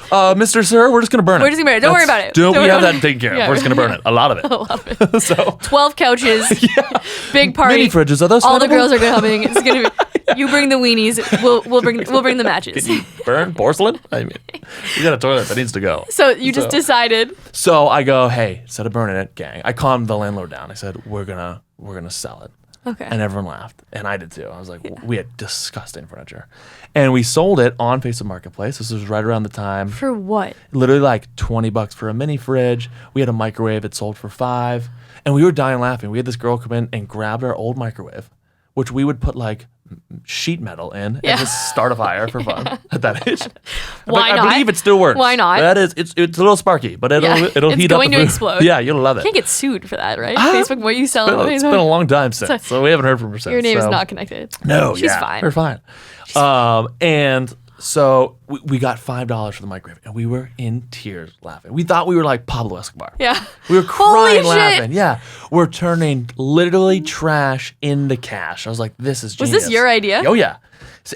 Mr. Sir, we're just going to burn it. We're just going to burn it. Don't worry about it. We have that taken care of. We're just going to burn it. A lot of it. A lot of it. So 12 couches. Big party. Mini fridges. Are those all the girls are coming. It's going to be, you bring the weenies. We'll bring the matches. Can you burn porcelain? I mean, you got a toilet that needs to go. So you just decided. So I go, hey, instead of burning it, gang, I calmed the landlord down. I said, we're gonna sell it. Okay. And everyone laughed. And I did too. I was like, we had disgusting furniture. And we sold it on Facebook Marketplace. This was right around the time. For what? Literally like $20 for a mini fridge. We had a microwave. It sold for $5. And we were dying laughing. We had this girl come in and grabbed our old microwave, which we would put like sheet metal in and just start a fire for fun at that age. Why not? I believe it still works. Why not? That is, it's a little sparky, but it'll heat up. It's going to explode. Yeah, you'll love it. Can't get sued for that, right? Facebook, what you sell on Facebook. It's been a long time since, so we haven't heard from her since. Your name is not connected. No, she's fine. We're fine. And so we got $5 for the microwave, and we were in tears laughing. We thought we were like Pablo Escobar. Yeah. We were crying laughing. Shit. Yeah. We're turning literally trash into cash. I was like, this is genius. Was this your idea? Oh, yeah.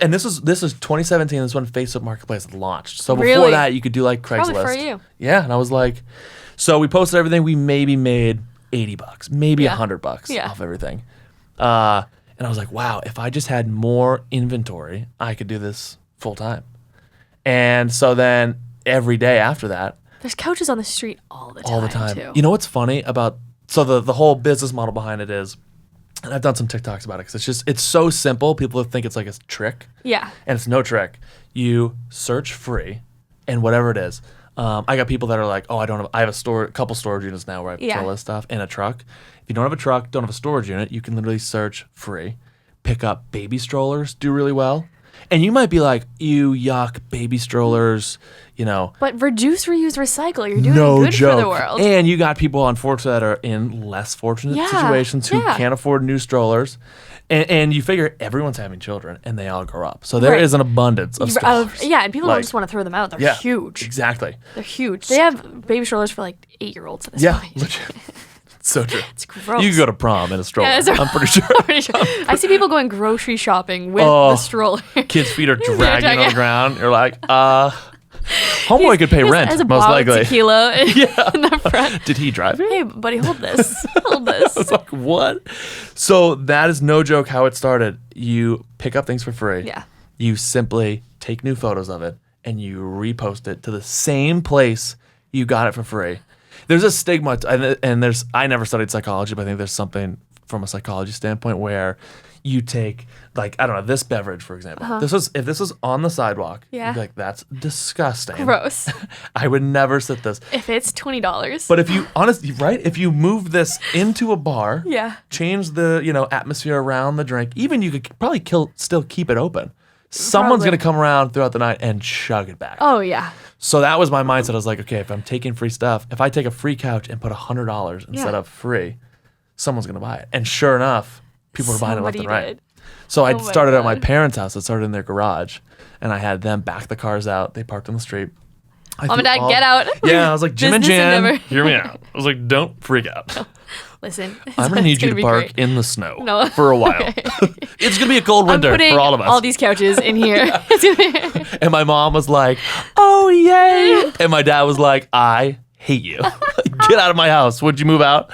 And this was 2017. This is when Facebook Marketplace launched. So before that, you could do like Craigslist. Probably for you. Yeah. And I was like, so we posted everything. We maybe made $80, maybe $100 off everything. And I was like, wow, if I just had more inventory, I could do this full time. And so then every day after that, there's couches on the street all the time. Too. You know what's funny about the whole business model behind it is, and I've done some TikToks about it because it's so simple. People think it's like a trick. Yeah. And it's no trick. You search free, and whatever it is. I got people that are like, oh, I have a couple storage units now where I put all this stuff in a truck. If you don't have a truck, don't have a storage unit, you can literally search free, pick up baby strollers, do really well. And you might be like, you yuck, baby strollers, you know. But reduce, reuse, recycle. You're doing good for the world. And you got people, unfortunately, that are in less fortunate situations who can't afford new strollers. And you figure everyone's having children, and they all grow up. So there is an abundance of strollers. Yeah, and people don't just want to throw them out. They're huge. Exactly. They're huge. They have baby strollers for like 8-year-olds at this point. Yeah, legit. So true. It's gross. You could go to prom in a stroller. Yeah, I'm pretty sure. I see people going grocery shopping with the stroller. Kids' feet are dragging on the ground. You're like, homeboy could pay rent, most likely. Tequila in the front. Did he drive it? Hey, buddy, hold this. Hold this. I was like, what? So that is no joke how it started. You pick up things for free. Yeah. You simply take new photos of it, and you repost it to the same place you got it for free. There's a stigma, and I never studied psychology, but I think there's something from a psychology standpoint where you take, like, I don't know, this beverage, for example. If this was on the sidewalk, you'd be like, that's disgusting. Gross. I would never sit this. If it's $20. But if you, honestly, right, if you move this into a bar, change the, atmosphere around the drink, even you could probably still keep it open. Someone's going to come around throughout the night and chug it back. Oh, yeah. So that was my mindset. I was like, okay, if I'm taking free stuff, if I take a free couch and put $100 instead of free, someone's going to buy it. And sure enough, people were buying it left and right. So I started at my parents' house. I started in their garage, and I had them back the cars out. They parked on the street. Mom and Dad, get out. Yeah, I was like, Jim and Jan, hear me out. I was like, don't freak out. No. Listen, I'm going to need you to park in the snow for a while. It's going to be a cold winter for all of us. All these couches in here. And my mom was like, oh, yay. And my dad was like, I hate you. Get out of my house. Would you move out?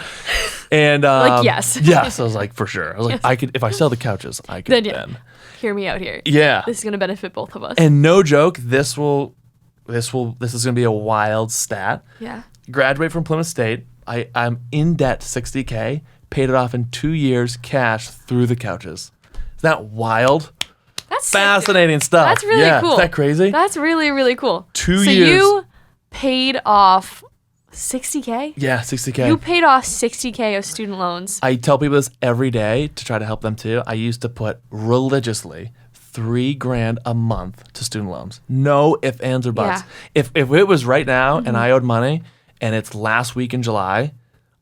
And yes. Yes, I was like, for sure. I was like, I could, if I sell the couches, I could then. Hear me out here. Yeah. This is going to benefit both of us. And no joke, this is going to be a wild stat. Yeah. Graduate from Plymouth State. I'm in debt $60K, paid it off in 2 years cash through the couches. Isn't that wild? That's fascinating stuff. That's really cool. Isn't that crazy? That's really, really cool. 2 years. So you paid off $60K? Yeah, $60K. You paid off $60K of student loans. I tell people this every day to try to help them too. I used to put religiously $3,000 a month to student loans. No ifs, ands, or buts. Yeah. If it was right now and I owed money, and it's last week in July,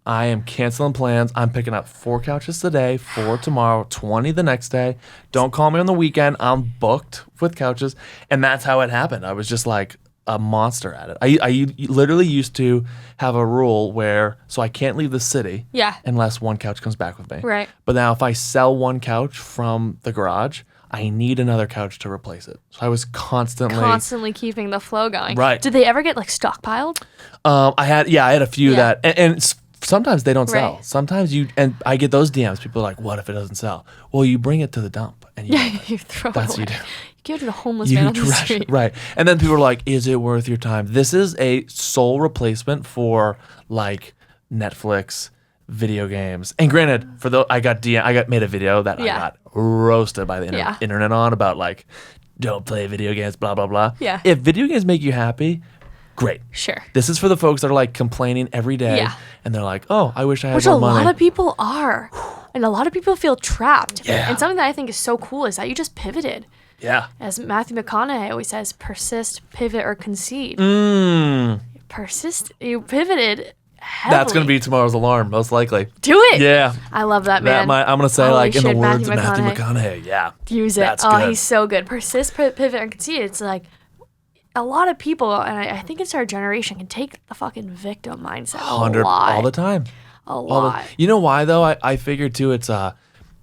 I am canceling plans. I'm picking up 4 couches today, 4 tomorrow, 20 the next day. Don't call me on the weekend. I'm booked with couches. And that's how it happened. I was just like a monster at it. I literally used to have a rule where, so I can't leave the city unless one couch comes back with me. Right. But now if I sell one couch from the garage, I need another couch to replace it. So I was constantly keeping the flow going. Right. Did they ever get like stockpiled? I had a few that, and sometimes they don't sell. Sometimes and I get those DMs. People are like, what if it doesn't sell? Well, you bring it to the dump and you throw it away. What you do. You give it to the homeless man on the street. Right. And then people are like, is it worth your time? This is a sole replacement for like Netflix, video games. And granted, I made a video that I got roasted by the internet on about like, don't play video games, blah, blah, blah. Yeah. If video games make you happy, Great. Sure. This is for the folks that are like complaining every day. Yeah. And they're like, oh, I wish I had Which more a money. lot of people are. And a lot of people feel trapped. Yeah. And something that I think is so cool is that you just pivoted. Yeah. As Matthew McConaughey always says, persist, pivot, or concede. Persist. You pivoted heavily. That's going to be tomorrow's alarm, most likely. Do it. Yeah. I love that, man. I'm going to say, Holy like, in the shit, words of Matthew McConaughey. Yeah. Use it. That's oh, good. He's so good. Persist, pivot, and concede. It's like a lot of people, and I think it's our generation, can take the fucking victim mindset a lot. All the time. A lot. You know why, though? I figured, too, it's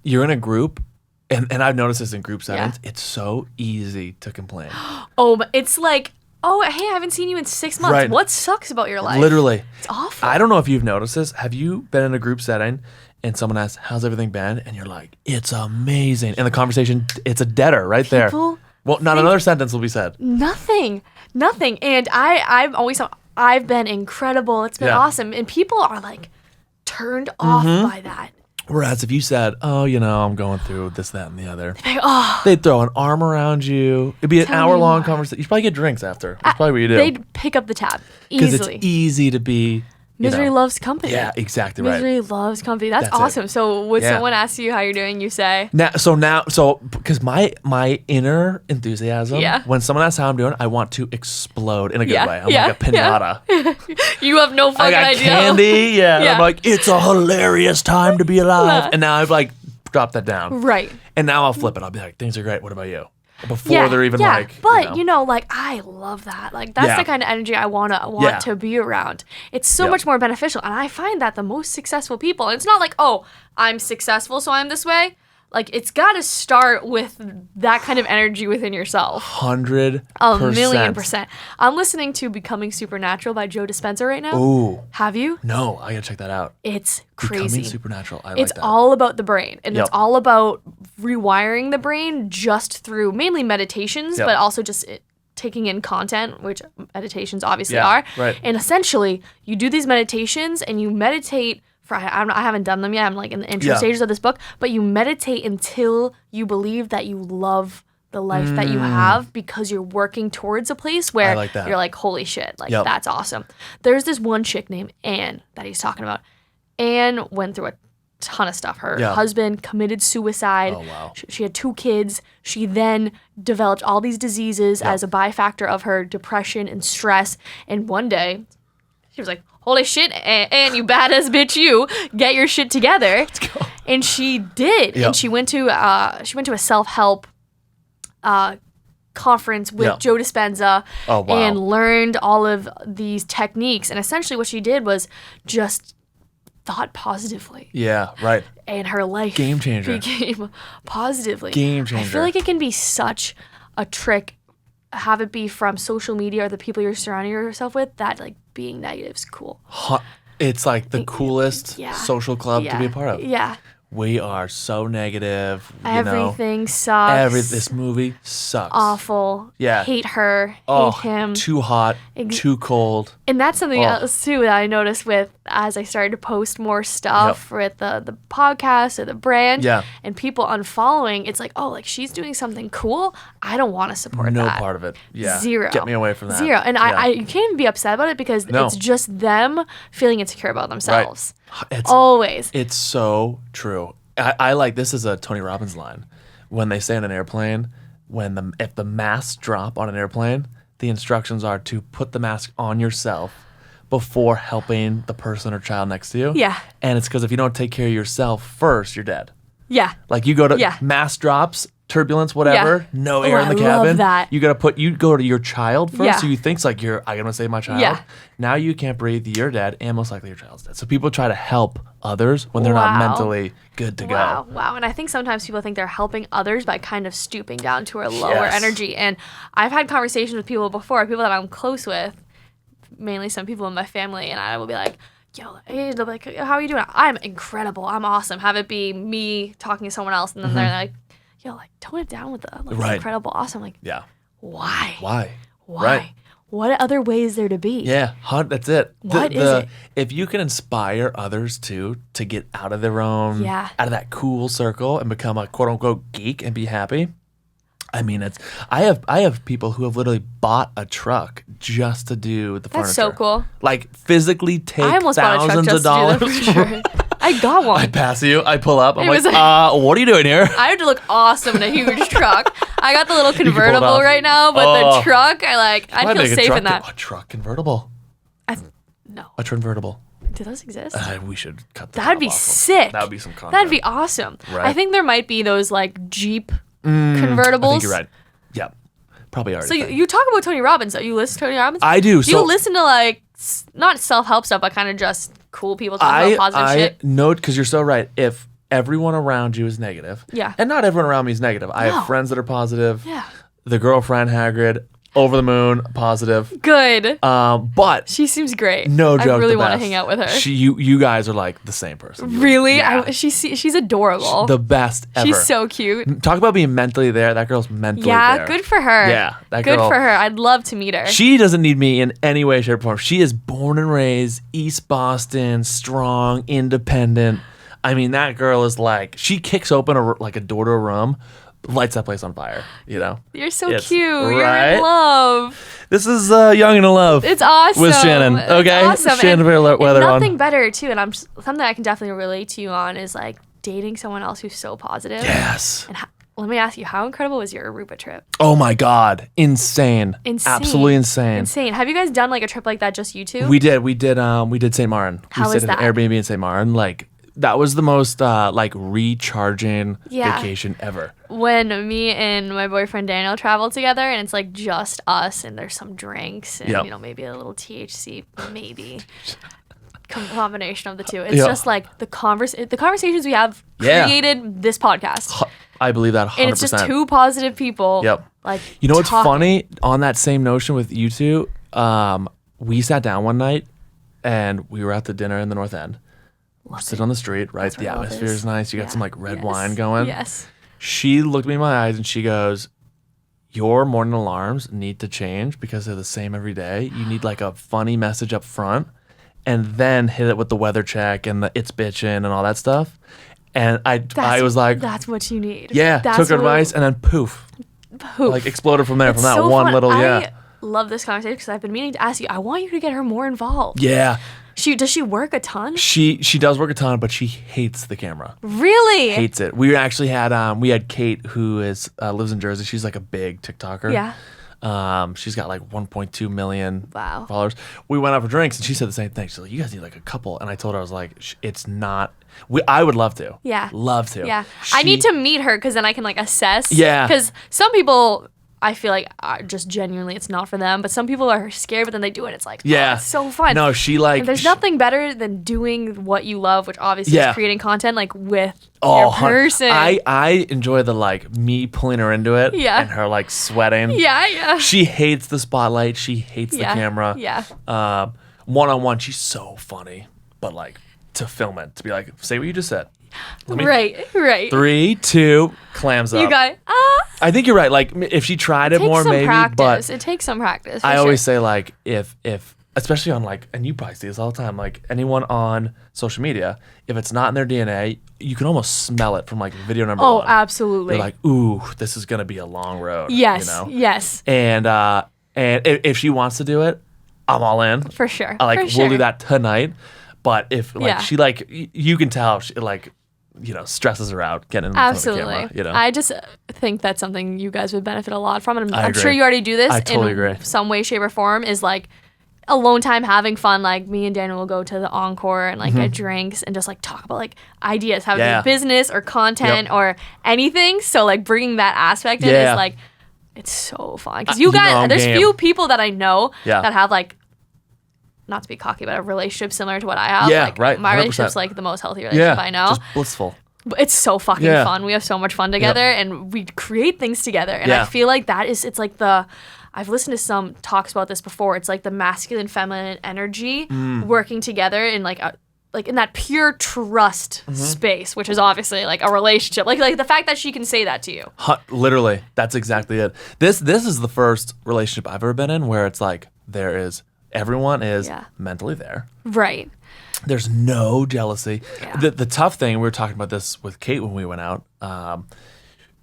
you're in a group, and I've noticed this in group settings. Yeah. It's so easy to complain. Oh, but it's like, oh, hey, I haven't seen you in 6 months. Right. What sucks about your life? Literally. It's awful. I don't know if you've noticed this. Have you been in a group setting and someone asks, how's everything been? And you're like, it's amazing. And the conversation, it's a deader right there. Well, not another sentence will be said. Nothing. And I've always thought, I've been incredible. It's been awesome. And people are like turned off by that. Whereas if you said, oh, I'm going through this, that, and the other, they'd throw an arm around you. It'd be an hour-long conversation. You'd probably get drinks after. That's probably what you do. They'd pick up the tab easily. Because it's easy to be... Misery loves company. Yeah, exactly right. Misery loves company. That's awesome. So when someone asks you how you're doing, you say... So because my inner enthusiasm, when someone asks how I'm doing, I want to explode in a good way. I'm like a pinata. You have no fucking idea. Candy. Yeah. I'm like, it's a hilarious time to be alive. And now I've like dropped that down. Right. And now I'll flip it. I'll be like, things are great. What about you? Before they're even like, but like I love that. Like that's the kind of energy I want to be around. It's so much more beneficial, and I find that the most successful people. And it's not like, oh, I'm successful, so I'm this way. Like it's got to start with that kind of energy within yourself. 100%. A 1,000,000%. I'm listening to Becoming Supernatural by Joe Dispenza right now. Ooh. Have you? No, I gotta check that out. It's crazy. Becoming Supernatural. It's like that. All about the brain, and it's all about rewiring the brain just through mainly meditations, but also just taking in content, which meditations obviously are. Right. And essentially, you do these meditations and you meditate. I haven't done them yet. I'm like in the intro stages of this book, but you meditate until you believe that you love the life that you have because you're working towards a place where you're like, holy shit, like that's awesome. There's this one chick named Anne that he's talking about. Anne went through a ton of stuff. Her husband committed suicide. Oh, wow. She had 2 kids. She then developed all these diseases as a byfactor of her depression and stress. And one day, she was like, holy shit, and you badass bitch, you get your shit together. Let's go. And she did. And she went to a self-help conference with Joe Dispenza and learned all of these techniques. And essentially what she did was just thought positively. Yeah, right. And her life Game changer. became positively. Game changer. I feel like it can be such a trick, have it be from social media or the people you're surrounding yourself with, that like being negative is cool. It's like the coolest social club to be a part of. Yeah. We are so negative. Everything sucks. This movie sucks. Awful. Yeah. Hate her. Hate him. Too hot. Too cold. And that's something else too that I noticed as I started to post more stuff with the podcast or the brand. Yeah. And people unfollowing, it's like, oh, like she's doing something cool. I don't want to support that. No part of it. Yeah. Zero. Get me away from that. Zero. And you can't even be upset about it because it's just them feeling insecure about themselves. Right. Always. It's so true. I like, this is a Tony Robbins line. When they say on an airplane, if the masks drop on an airplane, the instructions are to put the mask on yourself before helping the person or child next to you. Yeah. And it's because if you don't take care of yourself first, you're dead. Yeah. Like you go to mask drops, turbulence, whatever, no air in the cabin. Love that. You go to your child first, so you think like I'm gonna save my child. Yeah. Now you can't breathe, you're dead, and most likely your child's dead. So people try to help others when they're not mentally good to go. Wow. And I think sometimes people think they're helping others by kind of stooping down to a lower energy. And I've had conversations with people before, people that I'm close with, mainly some people in my family, and I will be like, yo, hey, they'll be like, how are you doing? I'm incredible. I'm awesome. Have it be me talking to someone else, and then they're like, yo, like, tone it down with the incredible, awesome. Like, why? Right. What other way is there to be? Yeah, that's it. What is it? If you can inspire others to get out of their own, out of that cool circle and become a quote unquote geek and be happy, I mean, I have people who have literally bought a truck just to do the furniture. That's so cool. Like physically take I almost bought a truck thousands of just dollars. to do the furniture. I got one. I pass you. I pull up. I'm It was like, what are you doing here? I have to look awesome in a huge truck. I got the little convertible right now, but the truck, I'd feel safe in that. A truck convertible. No. A convertible. Do those exist? We should cut that. That'd be sick. That would be some content. That'd be awesome. Right. I think there might be those like Jeep convertibles. I think you're right. Yeah. Probably already. So you talk about Tony Robbins, though. You listen to Tony Robbins? I do. Do you listen to like not self-help stuff, but kind of just cool people talking about positive shit? Note, because you're so right. If everyone around you is negative, and not everyone around me is negative. I have friends that are positive. Yeah. The girlfriend Hagrid, over the moon, positive. Good. But she seems great. No joke. I really want to hang out with her. You guys are like the same person. Really? Yeah. She's adorable. The best ever. She's so cute. Talk about being mentally there. That girl's mentally there. Yeah, good for her. Yeah, that girl. Good for her. I'd love to meet her. She doesn't need me in any way, shape, or form. She is born and raised East Boston, strong, independent. I mean, that girl is like, she kicks open a door to a room, lights that place on fire, you know? You're so cute. Right? You're in love. This is Young and in Love. It's awesome. With Shannon. Okay? It's awesome. Shannon Fairweather on. Nothing better, too, and something I can definitely relate to you on is like dating someone else who's so positive. Yes. And let me ask you, how incredible was your Aruba trip? Oh my God. Insane. Absolutely insane. Insane. Have you guys done like a trip like that, just you two? We did St. Martin. How we was stayed that? in an Airbnb in St. Martin. Like, that was the most recharging vacation ever. When me and my boyfriend Daniel travel together, and it's like just us, and there's some drinks, and maybe a little THC, maybe combination of the two. It's just like the conversations we have created this podcast. I believe that 100%. And it's just two positive people. Yep. Like, you know what's funny? On that same notion with you two, we sat down one night, and we were at the dinner in the North End. Sit on the street, right? The atmosphere is nice. You got some like red wine going. Yes. She looked me in my eyes and she goes, "Your morning alarms need to change because they're the same every day. You need like a funny message up front, and then hit it with the weather check and the it's bitchin' and all that stuff." And I was like, "That's what you need." Yeah. Took her advice and then poof, like exploded from there. It's from that so one fun. little I love this conversation because I've been meaning to ask you. I want you to get her more involved. Yeah. Does she work a ton? She does work a ton, but she hates the camera. Really? Hates it. We actually had Kate, who lives in Jersey. She's like a big TikToker. Yeah. She's got like 1.2 million followers. We went out for drinks and she said the same thing. She's like, "You guys need like a couple." And I told her, I was like, "It's not. I would love to. Yeah. Love to. Yeah. I need to meet her because then I can like assess. Yeah. Because some people, I feel like just genuinely it's not for them, but some people are scared, but then they do it. It's like, it's so fun. No, and there's nothing better than doing what you love, which obviously is creating content like with your person. I enjoy the like me pulling her into it and her like sweating. Yeah. She hates the spotlight. She hates the camera. Yeah. One-on-one, she's so funny, but like to film it, to be like, say what you just said. Right. 3, 2, clams up. You got I think you're right. Like if she tried it more, maybe. Practice. It takes some practice. I always say like if especially on like, and you probably see this all the time, like anyone on social media, if it's not in their DNA, you can almost smell it from like video number 1. Oh, absolutely. They're like, ooh, this is gonna be a long road. Yes. You know? Yes. And if she wants to do it, I'm all in. For sure. We'll do that tonight. But if like she like, you can tell she like, stresses her out getting in front of the camera. I just think that's something you guys would benefit a lot from. And I'm sure you already do this in some way, shape, or form, is like alone time, having fun. Like me and Daniel will go to the Encore and like get drinks and just like talk about like ideas, how to do business or content or anything. So like bringing that aspect in is like, it's so fun. Because there's few people that I know that have like, not to be cocky, but a relationship similar to what I have. Yeah, like, right. My 100%. relationship's like the most healthy relationship I know. Just blissful. But it's so fucking fun. We have so much fun together and we create things together. And I feel like it's like I've listened to some talks about this before. It's like the masculine, feminine energy working together in like in that pure trust space, which is obviously like a relationship. Like the fact that she can say that to you. Literally. That's exactly it. This is the first relationship I've ever been in where it's like everyone is mentally there. Right. There's no jealousy. Yeah. The tough thing, we were talking about this with Kate when we went out.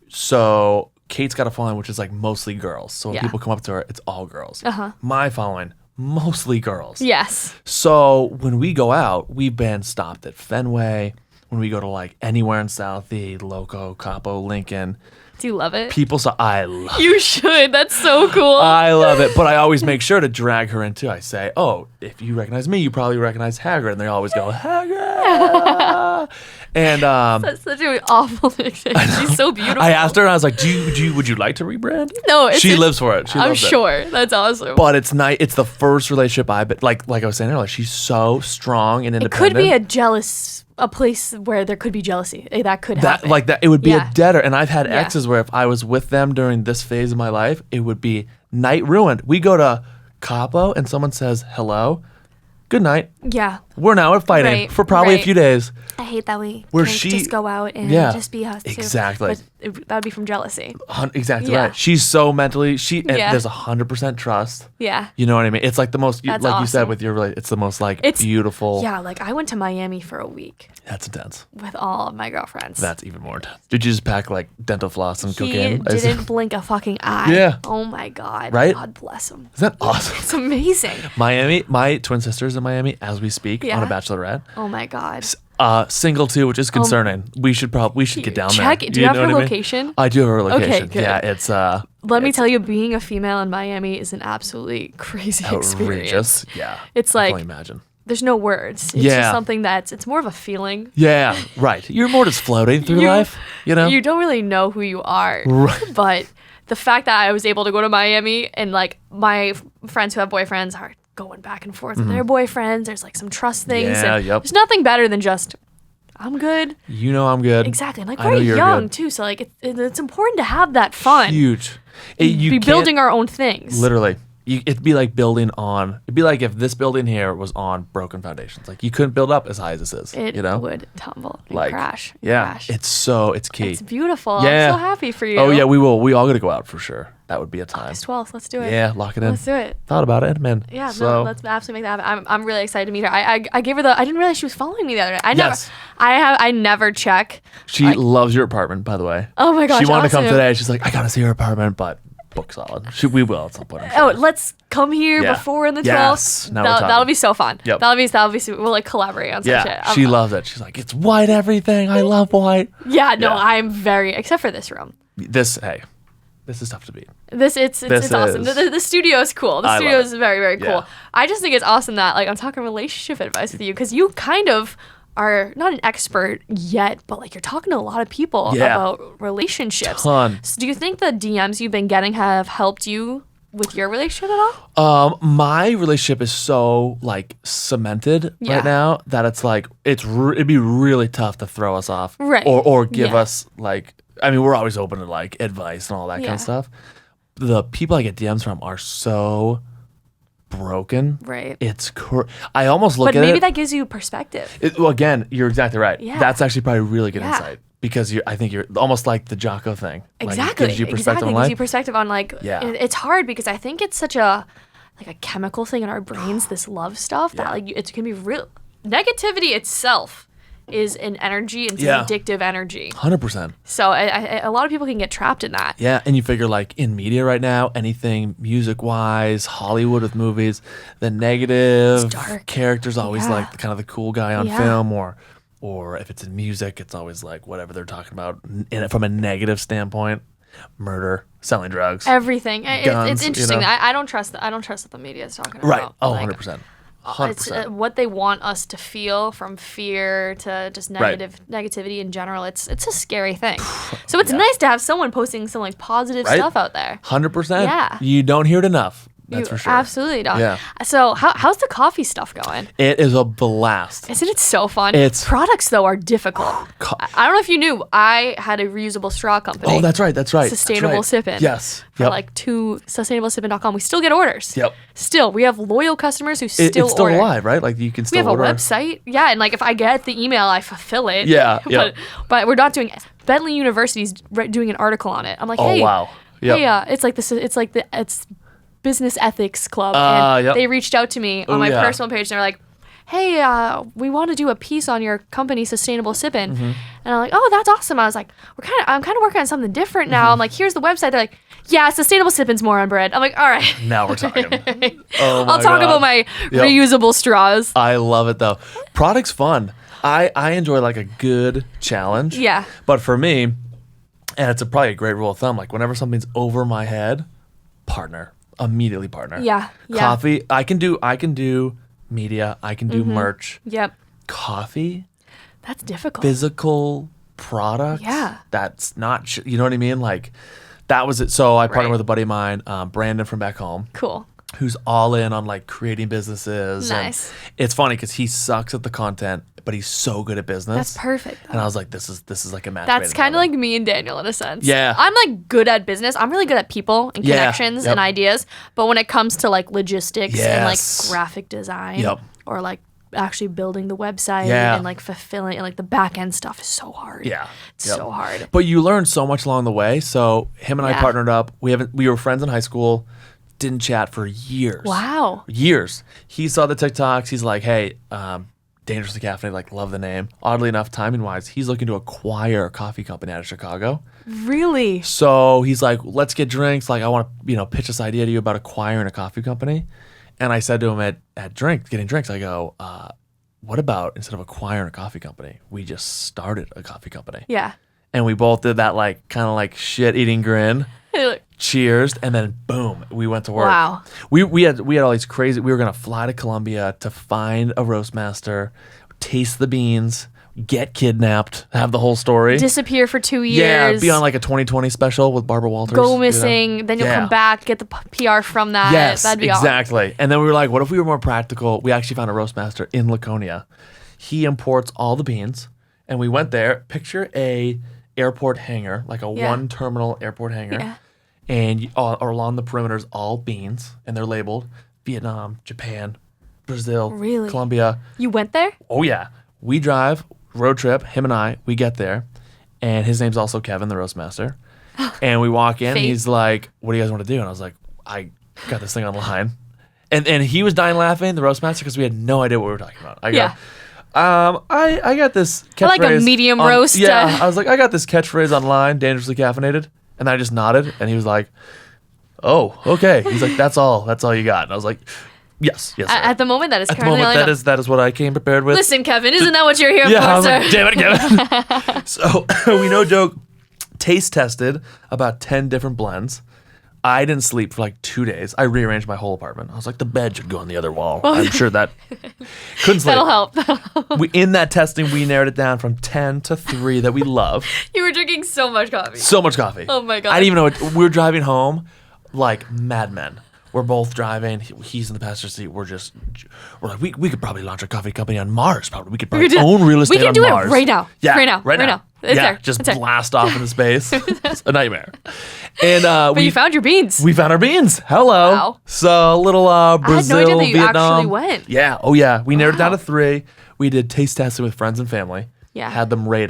So Kate's got a following which is like mostly girls. So when people come up to her, it's all girls. My following, mostly girls. Yes. So when we go out, we've been stopped at Fenway. When we go to like anywhere in Southie, Loco, Capo, Lincoln. Do you love it? People say, I love it. You should. That's so cool. I love it. But I always make sure to drag her into. I say, oh, if you recognize me, you probably recognize Hagrid. And they always go, Hagrid. And that's such an awful nickname. She's so beautiful. I asked her and I was like, would you like to rebrand? No, she lives for it. I'm sure. That's awesome. But it's nice. It's the first relationship I've been like I was saying earlier. She's so strong and independent. It could be a place where there could be jealousy. That could happen. Like that, it would be a deader. And I've had exes where if I was with them during this phase of my life, it would be night ruined. We go to Capo and someone says hello, good night. Yeah. We're now fighting for probably a few days. I hate that we can't just go out and just be us too. Exactly. But that would be from jealousy. Exactly right. She's so mentally, and there's 100% trust. Yeah. You know what I mean? It's like the most, like awesome. you said with your, it's the most like beautiful. Yeah, like I went to Miami for a week. That's intense. With all of my girlfriends. That's even more intense. Did you just pack like dental floss and cocaine? He didn't blink a fucking eye. Yeah. Oh my God. Right? God bless him. Isn't that awesome? It's amazing. Miami, my twin sister's in Miami as we speak on a bachelorette. Oh my God. Single too, which is concerning. We should get down there. Do you have her location? I do have her location. Okay, good. Yeah, it's Let me tell you, being a female in Miami is an absolutely crazy experience. Yeah. It's like, I can imagine. There's no words. It's just something it's more of a feeling. Yeah, right. You're more just floating through life, you know? You don't really know who you are. Right. But the fact that I was able to go to Miami and like my friends who have boyfriends are going back and forth with their boyfriends. There's like some trust things. Yeah, There's nothing better than just, I'm good. You know I'm good. Exactly. Like we're young too, so like it's important to have that fun. Huge. You be building our own things. Literally. It'd be like it'd be like if this building here was on broken foundations. Like you couldn't build up as high as this is. It you know? would tumble and like, crash. Yeah. Crash. It's key. It's beautiful. Yeah. I'm so happy for you. Oh yeah, we will. We all gotta go out for sure. That would be a time. August 12th. Let's do it. Yeah, lock it in. Let's do it. Thought about it, man. Yeah, no, let's absolutely make that happen. I'm really excited to meet her. I gave her I didn't realize she was following me the other day. I never check. She loves your apartment, by the way. Oh my gosh. She wanted to come today. She's like, I gotta see her apartment, but book solid. We will at some point. I'm sure. Oh, let's come here before the 12th. Yes. That'll be so fun. Yep. That'll be we'll like collaborate on some shit. She loves it. She's like, it's white everything. I love white. Yeah, no, I'm very except for this room. This is tough to beat. It's awesome. The studio is cool. The studio is very, very cool. Yeah. I just think it's awesome that like I'm talking relationship advice with you because you kind of are not an expert yet, but like you're talking to a lot of people about relationships. Ton. So do you think the DMs you've been getting have helped you with your relationship at all? My relationship is so like cemented right now that it's like it'd be really tough to throw us off, right? Or give us like. I mean, we're always open to like advice and all that kind of stuff. The people I get DMs from are so broken. Right. It's I almost look at it. But maybe that gives you perspective. Well, again, you're exactly right. Yeah. That's actually probably really good insight because I think you're almost like the Jocko thing. Exactly. Like, gives you perspective on life. Gives you perspective on like. Yeah. It's hard because I think it's such a chemical thing in our brains. This love stuff that like it can be real. Negativity itself is an energy. It's an addictive energy. 100%. So a lot of people can get trapped in that. Yeah, and you figure like in media right now, anything music-wise, Hollywood with movies, the negative character's always like kind of the cool guy on film, or if it's in music, it's always like whatever they're talking about from a negative standpoint. Murder, selling drugs, everything. Guns, it's interesting. You know? I don't trust what the media is talking right. about. Oh, 100%. 100%. It's what they want us to feel, from fear to just negativity in general. It's a scary thing. So it's nice to have someone posting some like positive stuff out there. 100%. Yeah. You don't hear it enough. That's for sure. Absolutely don't. Yeah. So how's the coffee stuff going? It is a blast. Isn't it so fun? Products though are difficult. I don't know if you knew, I had a reusable straw company. Oh, that's right. Sustainable Sippin'. Yes. For like sustainablesippin.com. We still get orders. Yep. Still, we have loyal customers who still order. It's still alive, right? Like you can still order. We have a website. Yeah, and like if I get the email, I fulfill it. Yeah. But we're not doing it. Bentley University's doing an article on it. I'm like, hey. Oh, wow. Yep. Hey, it's Business Ethics Club. And they reached out to me on my personal page and they're like, hey, we want to do a piece on your company, Sustainable Sippin'. And I'm like, oh, that's awesome. I was like, I'm kind of working on something different now. I'm like, here's the website. They're like, yeah, Sustainable Sippin's more on brand. I'm like, all right. Now we're talking. I'll talk about my reusable straws. I love it though. Product's fun. I enjoy like a good challenge. Yeah. But for me, and it's probably a great rule of thumb, like whenever something's over my head, immediately partner. Yeah. Coffee, I can do media, I can do merch. Yep. Coffee, that's difficult. Physical product. Yeah. That's not, you know what I mean? Like that was it. So I partnered with a buddy of mine, Brandon from back home. Cool. Who's all in on like creating businesses. Nice. And it's funny because he sucks at the content, but he's so good at business. That's perfect. And I was like, this is like a match. That's kind of like me and Daniel in a sense. Yeah. I'm like good at business. I'm really good at people and connections and ideas. But when it comes to like logistics and like graphic design or like actually building the website and like fulfilling and like the back end stuff is so hard. Yeah. It's so hard. But you learn so much along the way. So him and I partnered up. We were friends in high school. Didn't chat for years. Wow. Years. He saw the TikToks. He's like, hey, Dangerously Caffeinated, like love the name. Oddly enough, timing wise, he's looking to acquire a coffee company out of Chicago. Really? So he's like, let's get drinks. Like I want to, pitch this idea to you about acquiring a coffee company. And I said to him at getting drinks, I go, what about instead of acquiring a coffee company, we just started a coffee company? Yeah. And we both did that like kind of like shit eating grin. Cheers, and then boom, we went to work. Wow. We had all these crazy. We were gonna fly to Colombia to find a roast master, taste the beans, get kidnapped, have the whole story, disappear for 2 years. Yeah, be on like a 2020 special with Barbara Walters. Go missing, then you'll come back, get the PR from that. Yes, that'd be exactly. awesome. And then we were like, what if we were more practical? We actually found a roast master in Laconia. He imports all the beans, and we went there. Picture a airport hangar, like a one terminal airport hangar. Yeah. And along the perimeters, all beans, and they're labeled Vietnam, Japan, Brazil, Colombia. You went there? Oh, yeah. We drive, road trip, him and I, we get there, and his name's also Kevin, the roast master. And we walk in, and he's like, what do you guys want to do? And I was like, I got this thing online. And he was dying laughing, the roast master, because we had no idea what we were talking about. I go, I got this catchphrase. I like a medium roast. Yeah, I was like, I got this catchphrase online, Dangerously Caffeinated. And I just nodded, and he was like, "Oh, okay." He's like, "That's all you got." And I was like, "Yes, yes." At the moment, that is currently all I know. That is what I came prepared with. Listen, Kevin, isn't that what you're here for, I was sir? like, damn it, Kevin. So we no joke, taste tested about 10 different blends. I didn't sleep for like 2 days. I rearranged my whole apartment. I was like, the bed should go on the other wall. I'm sure that couldn't sleep. That'll help. In that testing, we narrowed it down from 10 to 3 that we love. You were drinking so much coffee. So much coffee. Oh my God. I didn't even know it. We were driving home like madmen. We're both driving. He's in the passenger seat. We're like, we could probably launch a coffee company on Mars. Probably we could probably own real estate on Mars. We can do it right now. Yeah, right now. It's there. Just blast off into space. It's a nightmare. And but you found your beans. We found our beans. Hello. Wow. So a little Brazil, I had no idea that you Vietnam. actually went. Yeah. Oh yeah. We narrowed it down to 3. We did taste testing with friends and family. Yeah. Had them rate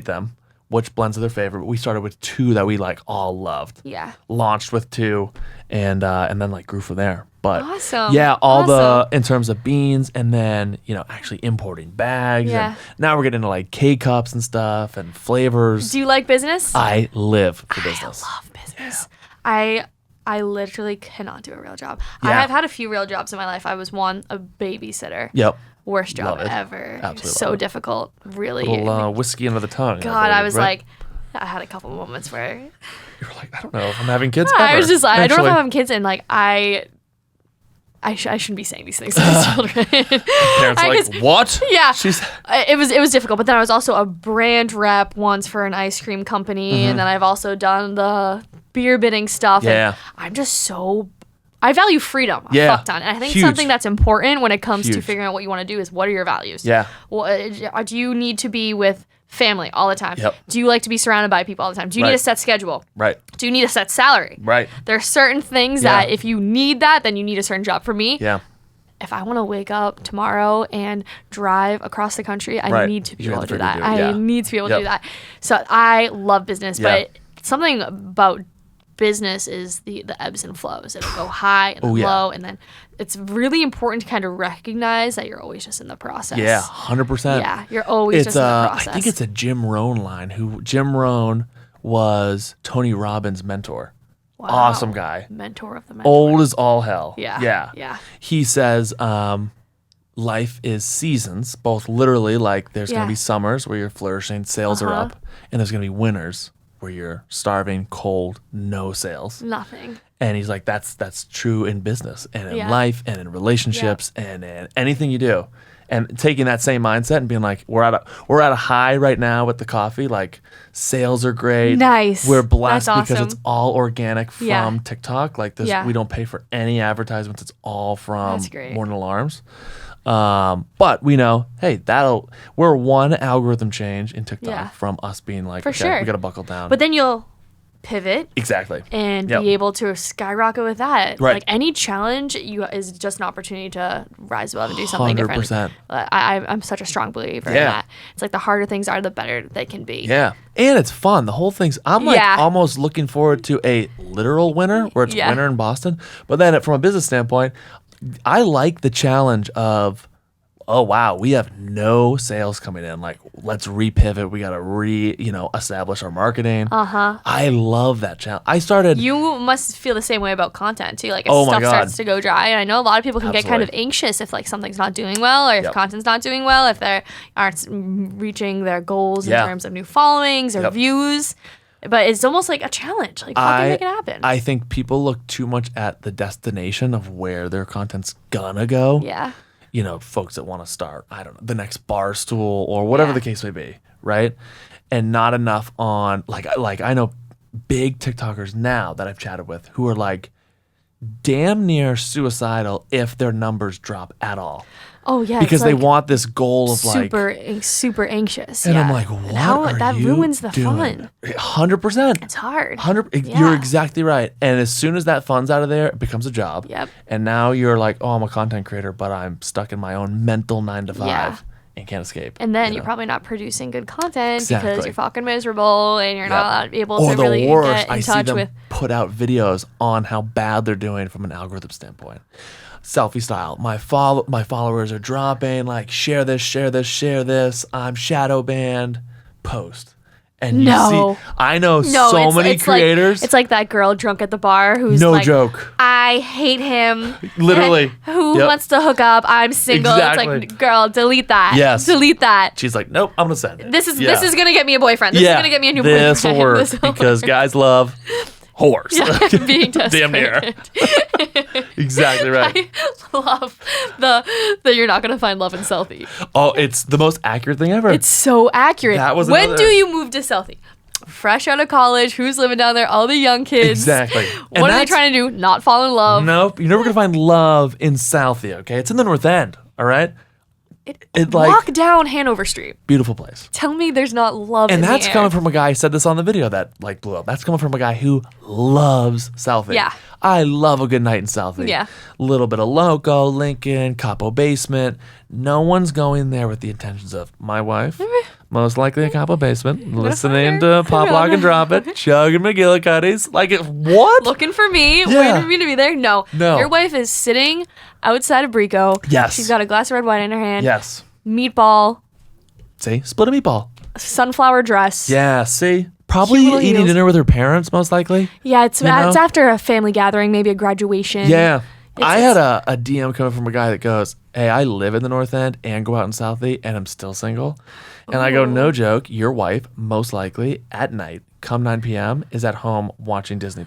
them. Which blends are their favorite? We started with 2 that we like all loved. Yeah. Launched with 2, and then like grew from there. But awesome. Yeah, all in terms of beans, and then actually importing bags. Yeah. And now we're getting into like K-cups and stuff and flavors. Do you like business? I live for business. I love business. Yeah. I literally cannot do a real job. Yeah. I have had a few real jobs in my life. I was a babysitter. Yep. Worst job ever. Absolutely. So difficult. Really. A little whiskey under the tongue. God, I was like, I had a couple moments where you were like, I don't know if I'm having kids. I was just like, I don't know if I'm having kids, and like I shouldn't be saying these things to these children. Parents are like, what? Yeah. It was difficult, but then I was also a brand rep once for an ice cream company, and then I've also done the beer bidding stuff. Yeah. And I value freedom a fuck ton. And I think something that's important when it comes to figuring out what you want to do is, what are your values? Yeah. Do you need to be with family all the time? Yep. Do you like to be surrounded by people all the time? Do you need a set schedule? Right. Do you need a set salary? Right. There are certain things that if you need that, then you need a certain job. For me, if I want to wake up tomorrow and drive across the country, I need to be able to do that. I need to be able to do that. So I love business, but something about business is the ebbs and flows. It'll go high and then low, and then it's really important to kind of recognize that you're always just in the process. Yeah, 100%. Yeah, you're always just in the process. I think it's a Jim Rohn line. Jim Rohn was Tony Robbins' mentor. Wow. Awesome guy. Mentor of the mentor. Old as all hell. Yeah. He says life is seasons, both literally, like there's going to be summers where you're flourishing, sales are up, and there's going to be winters where you're starving, cold, no sales. Nothing. And he's like, that's true in business and in life and in relationships and in anything you do. And taking that same mindset and being like, we're at a high right now with the coffee. Like, sales are great. Nice. We're blessed That's because awesome. it's all organic from TikTok. Like, we don't pay for any advertisements. It's all from morning alarms. But we know, hey, we're one algorithm change in TikTok from us being like, we got to buckle down. But then you'll pivot and be able to skyrocket with that. Right. Like any challenge is just an opportunity to rise above and do something 100%. different. I'm such a strong believer in that. It's like the harder things are, the better they can be. Yeah. And it's fun. The whole thing's, I'm like almost looking forward to a literal winter where it's winter in Boston. But then from a business standpoint, I like the challenge of, oh wow, we have no sales coming in. Like, let's repivot. We got to establish our marketing. I love that challenge. You must feel the same way about content too. Like, if stuff starts to go dry, and I know a lot of people can get kind of anxious if like something's not doing well, or if content's not doing well, if they aren't reaching their goals in terms of new followings or views. But it's almost like a challenge. Like, fucking make it happen. I think people look too much at the destination of where their content's gonna go. Yeah. Folks that want to start, I don't know, the next Barstool or whatever the case may be, right? And not enough on, like I know big TikTokers now that I've chatted with who are like damn near suicidal if their numbers drop at all. Oh yeah, because they want this goal of super anxious. And I'm like, what that ruins the fun. 100%. It's hard. You're exactly right. And as soon as that fun's out of there, it becomes a job. Yep. And now you're like, oh, I'm a content creator, but I'm stuck in my own mental 9 to 5 and can't escape. And then you're probably not producing good content because you're fucking miserable and you're not able to really get in touch with. Put out videos on how bad they're doing from an algorithm standpoint. Selfie style. My followers are dropping. Like, share this. I'm shadow banned. Post. And you see, I know so many creators. It's like that girl drunk at the bar who's no joke. I hate him. Literally. Who wants to hook up? I'm single. Exactly. It's like, girl, delete that. Yes. Delete that. She's like, nope, I'm gonna send it. This is gonna get me a boyfriend. This is gonna get me a new boyfriend. This will work because guys love whores. Yeah, being desperate. Damn near. Exactly right. I love the you're not gonna find love in Southie. Oh, it's the most accurate thing ever. It's so accurate. When do you move to Southie? Fresh out of college, who's living down there? All the young kids. Exactly. What are they trying to do? Not fall in love. Nope. You're never gonna find love in Southie, okay? It's in the North End, all right? Walk down Hanover Street. Beautiful place. Tell me there's not love in the air. And that's coming from a guy, I said this on the video that blew up. That's coming from a guy who loves Southie. Yeah. I love a good night in Southie. Yeah. A little bit of Loco, Lincoln, Capo Basement. No one's going there with the intentions of my wife, most likely a Capo Basement, listening to Pop Lock and Drop It, chugging McGillicuddy's. Like, what? Looking for me, waiting for me to be there. No. Your wife is sitting outside of Brico. Yes. She's got a glass of red wine in her hand. Yes. Meatball. See? Split a meatball. Sunflower dress. Yeah, see? Probably eating dinner with her parents, most likely. Yeah, it's after a family gathering, maybe a graduation. Yeah. I had a DM coming from a guy that goes, hey, I live in the North End and go out in Southie and I'm still single. And I go, no joke, your wife, most likely, at night, come 9 p.m., is at home watching Disney+.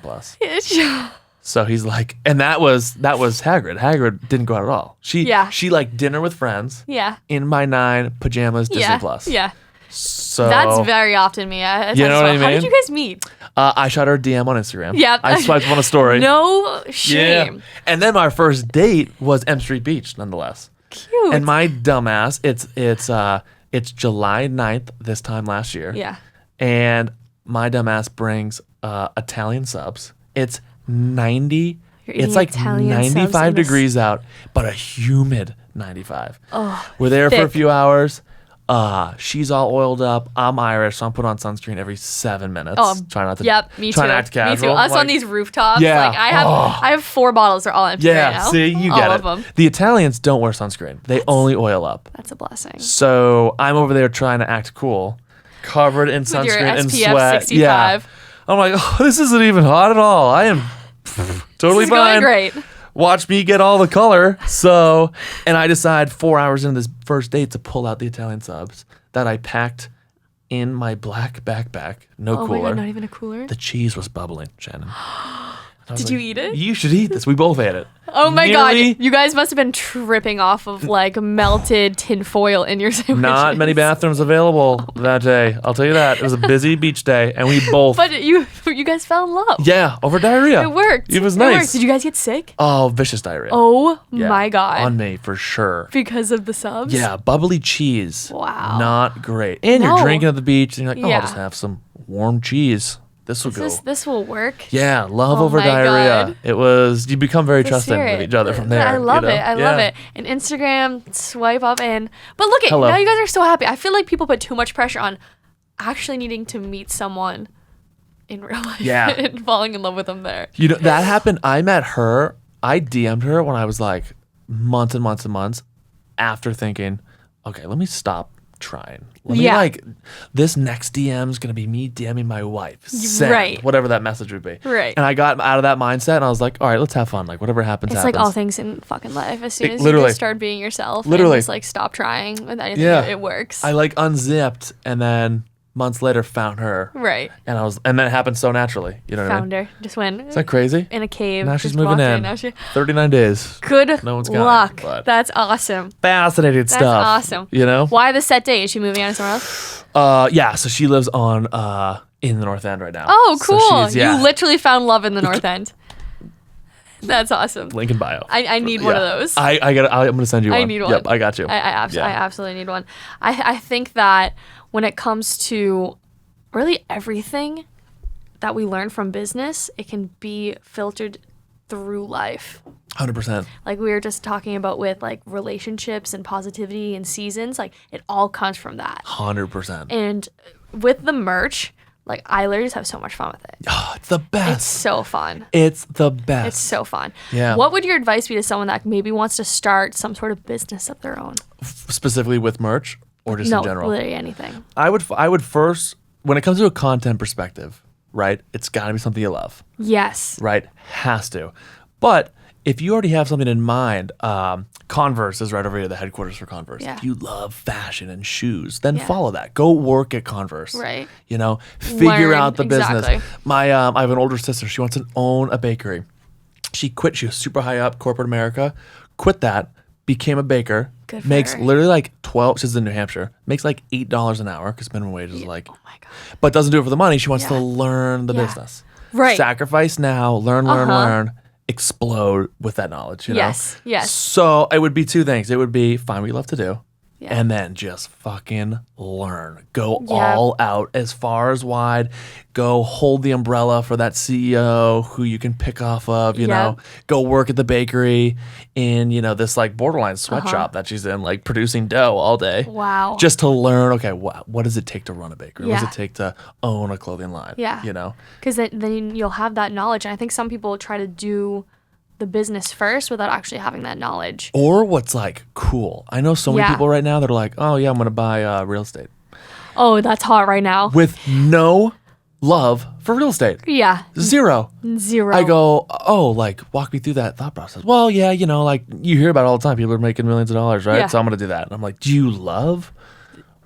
So he's like, and that was Hagrid. Hagrid didn't go out at all. She like dinner with friends. Yeah. In my 9 pajamas, Disney+. Yeah. So that's very often me. You know what I mean? How did you guys meet? I shot her a DM on Instagram. Yeah. I swiped on a story. No shame. Yeah. And then my first date was M Street Beach, nonetheless. Cute. And my dumbass, it's July 9th this time last year. Yeah. And my dumbass brings Italian subs. It's 90. It's like Italian 95 degrees out, but a humid 95. Oh, we're there for a few hours. She's all oiled up. I'm Irish, so I'm putting on sunscreen every 7 minutes. Try not to. Yep, me too. Try not to act casual. Me too. Us on these rooftops. Yeah. Like I have 4 bottles. They're all empty right now. See, you get it. Of them. The Italians don't wear sunscreen. They only oil up. That's a blessing. So I'm over there trying to act cool, covered in sunscreen and sweat. 65. Yeah. I'm like, this isn't even hot at all. I am totally fine. Going great. Watch me get all the color. So, and I decide 4 hours into this first date to pull out the Italian subs that I packed in my black backpack. No cooler. Oh my God, not even a cooler? The cheese was bubbling, Shannon. Did you eat it? You should eat this. We both ate it. Oh my God. You guys must have been tripping off of like melted tinfoil in your sandwiches. Not many bathrooms available that day. I'll tell you that. It was a busy beach day and we both. But you guys fell in love. Yeah, over diarrhea. It worked. It was nice. Did you guys get sick? Oh, vicious diarrhea. Oh my God. On me for sure. Because of the subs? Yeah, bubbly cheese. Wow. Not great. And you're drinking at the beach and you're like, I'll just have some warm cheese. This will work. Yeah, love over diarrhea. God. It was, you become very trusting with each other from there. I love it. I love it. And Instagram, swipe up and, but look now you guys are so happy. I feel like people put too much pressure on actually needing to meet someone in real life and falling in love with them there. You know, that happened. I met her. I DM'd her when I was like months and months and months after thinking, okay, let me stop trying. Let me like, this next DM is going to be me DMing my wife. Send, whatever that message would be. Right. And I got out of that mindset and I was like, all right, let's have fun. Like whatever happens, it's happens. Like all things in fucking life. As soon as you just start being yourself and just like stop trying with anything, it works. I like unzipped and then months later found her. Right. And then it happened so naturally. You know what I mean? Found her. Just went. Is that crazy? In a cave. Now she's moving in. Now 39 days. Good no one's luck. Coming, That's awesome. Fascinating stuff. That's awesome. You know? Why the set date? Is she moving on to somewhere else? Yeah, so she lives on in the North End right now. Oh, cool. So you literally found love in the North End. That's awesome. Link in bio. I need one of those. I'm gonna send you one. I need one. Yep, I got you. I absolutely need one. I think that when it comes to really everything that we learn from business, it can be filtered through life. 100%. Like we were just talking about with like relationships and positivity and seasons, like it all comes from that. 100%. And with the merch, like I literally just have so much fun with it. Oh, it's the best. It's so fun. It's the best. It's so fun. Yeah. What would your advice be to someone that maybe wants to start some sort of business of their own? Specifically with merch or just in general? No, literally anything. I would first, when it comes to a content perspective, right? It's got to be something you love. Yes. Right? Has to. But if you already have something in mind, Converse is right over here, the headquarters for Converse. Yeah. If you love fashion and shoes, then follow that. Go work at Converse. Right. You know, figure out the business. Exactly. I have an older sister. She wants to own a bakery. She quit. She was super high up, corporate America. Quit that. Became a baker. Good for makes her. literally like 12. She's in New Hampshire. Makes like $8 an hour because minimum wage is like. Oh my God. But doesn't do it for the money. She wants to learn the business. Right. Sacrifice now. Learn. Explode with that knowledge. You know? Yes. So it would be two things. It would be find what you love to do. Yeah. And then just fucking learn. Go all out as far as wide. Go hold the umbrella for that CEO who you can pick off of, you know. Go work at the bakery in, you know, this like borderline sweatshop that she's in, like producing dough all day. Wow. Just to learn, okay, what does it take to run a bakery? What does it take to own a clothing line? Yeah. You know? Because then you'll have that knowledge. And I think some people try to do the business first without actually having that knowledge. Or what's like cool. I know so many people right now that are like, oh yeah, I'm going to buy real estate. Oh, that's hot right now. With no love for real estate. Yeah. Zero. I go, oh, like walk me through that thought process. Well, yeah, you know, like you hear about it all the time. People are making millions of dollars, right? Yeah. So I'm going to do that. And I'm like, do you love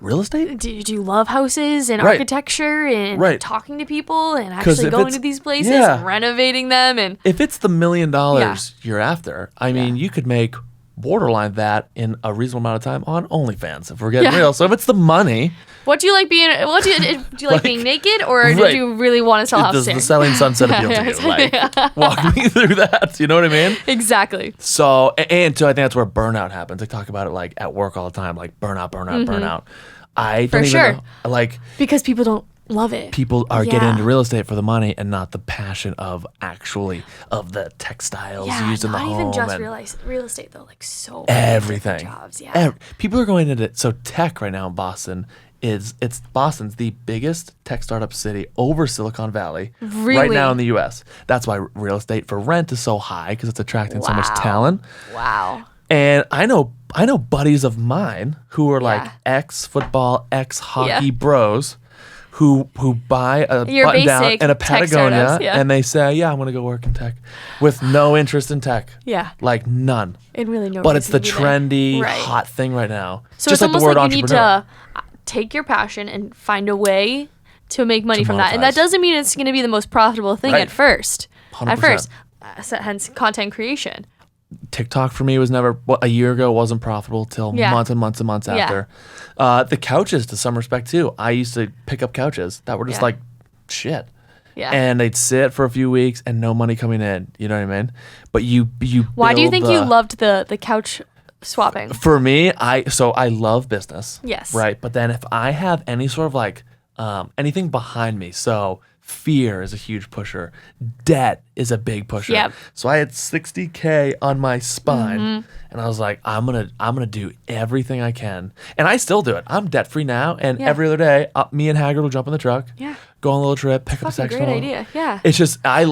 real estate? Do you love houses and architecture and talking to people and actually going to these places and renovating them? And if it's the $1 million you're after, I mean, you could make borderline that in a reasonable amount of time on OnlyFans if we're getting real. So if it's the money, what do you like being? What do you like being naked, or did you really want to sell houses? Does the selling sunset appeal to you? Like, walk me through that. You know what I mean? Exactly. So, and too, I think that's where burnout happens. I talk about it like at work all the time, like burnout. I don't even know. Like, because people don't Love it. People are getting into real estate for the money and not the passion of the textiles used in the home. Not even just real estate though, like so everything. Many jobs. Yeah. People are going into so tech right now in Boston. Boston's the biggest tech startup city over Silicon Valley right now in the U.S. That's why real estate for rent is so high because it's attracting so much talent. Wow. And I know buddies of mine who are like ex-football, ex-hockey bros who buy a button down and a Patagonia and they say, yeah, I'm going to go work in tech with no interest in tech. Yeah. Like none. It really no. But it's the trendy, hot thing right now. So just it's like almost the word like you need to take your passion and find a way to make money from that. And that doesn't mean it's going to be the most profitable thing at first. 100%. Hence content creation. TikTok for me was never, a year ago, wasn't profitable till months and months and months after. The couches, to some respect, too. I used to pick up couches that were just like shit. Yeah. And they'd sit for a few weeks and no money coming in. You know what I mean? But you Why do you think you loved the couch swapping? For me, I love business. Yes. Right? But then if I have any sort of like anything behind me, so fear is a huge pusher. Debt is a big pusher. Yep. So I had $60K on my spine, and I was like, I'm gonna do everything I can, and I still do it. I'm debt free now, and every other day, me and Haggard will jump in the truck, go on a little trip, pick up a section. Great idea. Yeah. It's just I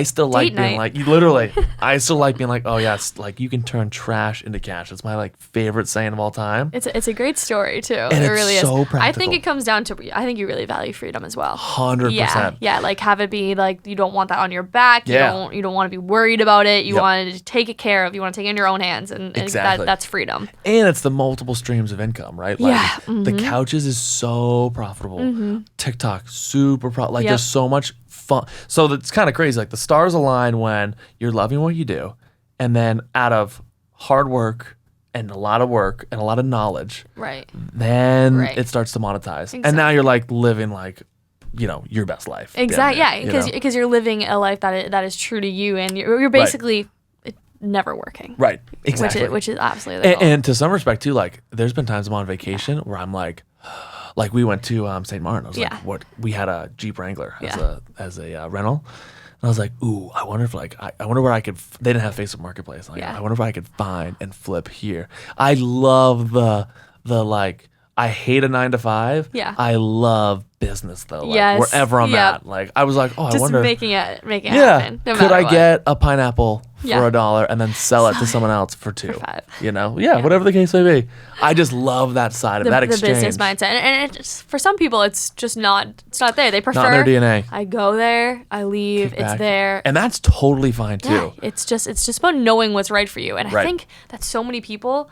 still like being like literally. I still like being like, oh yes, like you can turn trash into cash. It's my like favorite saying of all time. It's a great story too. And it really is. So practical. I think it comes down to I think you really value freedom as well. 100%. Yeah. Like have it be like you don't want that on your back. You don't want to be worried about it. You want to take it care of. You want to take it in your own hands, and that's freedom. And it's the multiple streams of income, right? Like the couches is so profitable. TikTok super like there's so much fun. So it's kind of crazy. Like the stars align when you're loving what you do, and then out of hard work and a lot of work and a lot of knowledge, then it starts to monetize. And now you're like living like, your best life. Exactly. Yeah, because you're living a life that is true to you, and you're basically never working. Right. Exactly. Which is absolutely and to some respect too, like there's been times I'm on vacation where I'm like we went to St. Martin. I was like, we had a Jeep Wrangler as a rental. And I was like, ooh, I wonder if I wonder where I could, they didn't have Facebook Marketplace. Like, I wonder if I could find and flip here. I love the like, I hate a 9 to 5. Yeah. I love business though. Like wherever I'm at. Like I was like, oh, I wonder. Just making it happen. No could I get a pineapple for $1 and then sell it to someone else for $2? For $5. Whatever the case may be. I just love that side of that exchange. The business mindset. And it's, for some people, it's just not there. They prefer. Not in their DNA. I go there, I leave, it's there. And that's totally fine too. Yeah, it's just about knowing what's right for you. And I think that so many people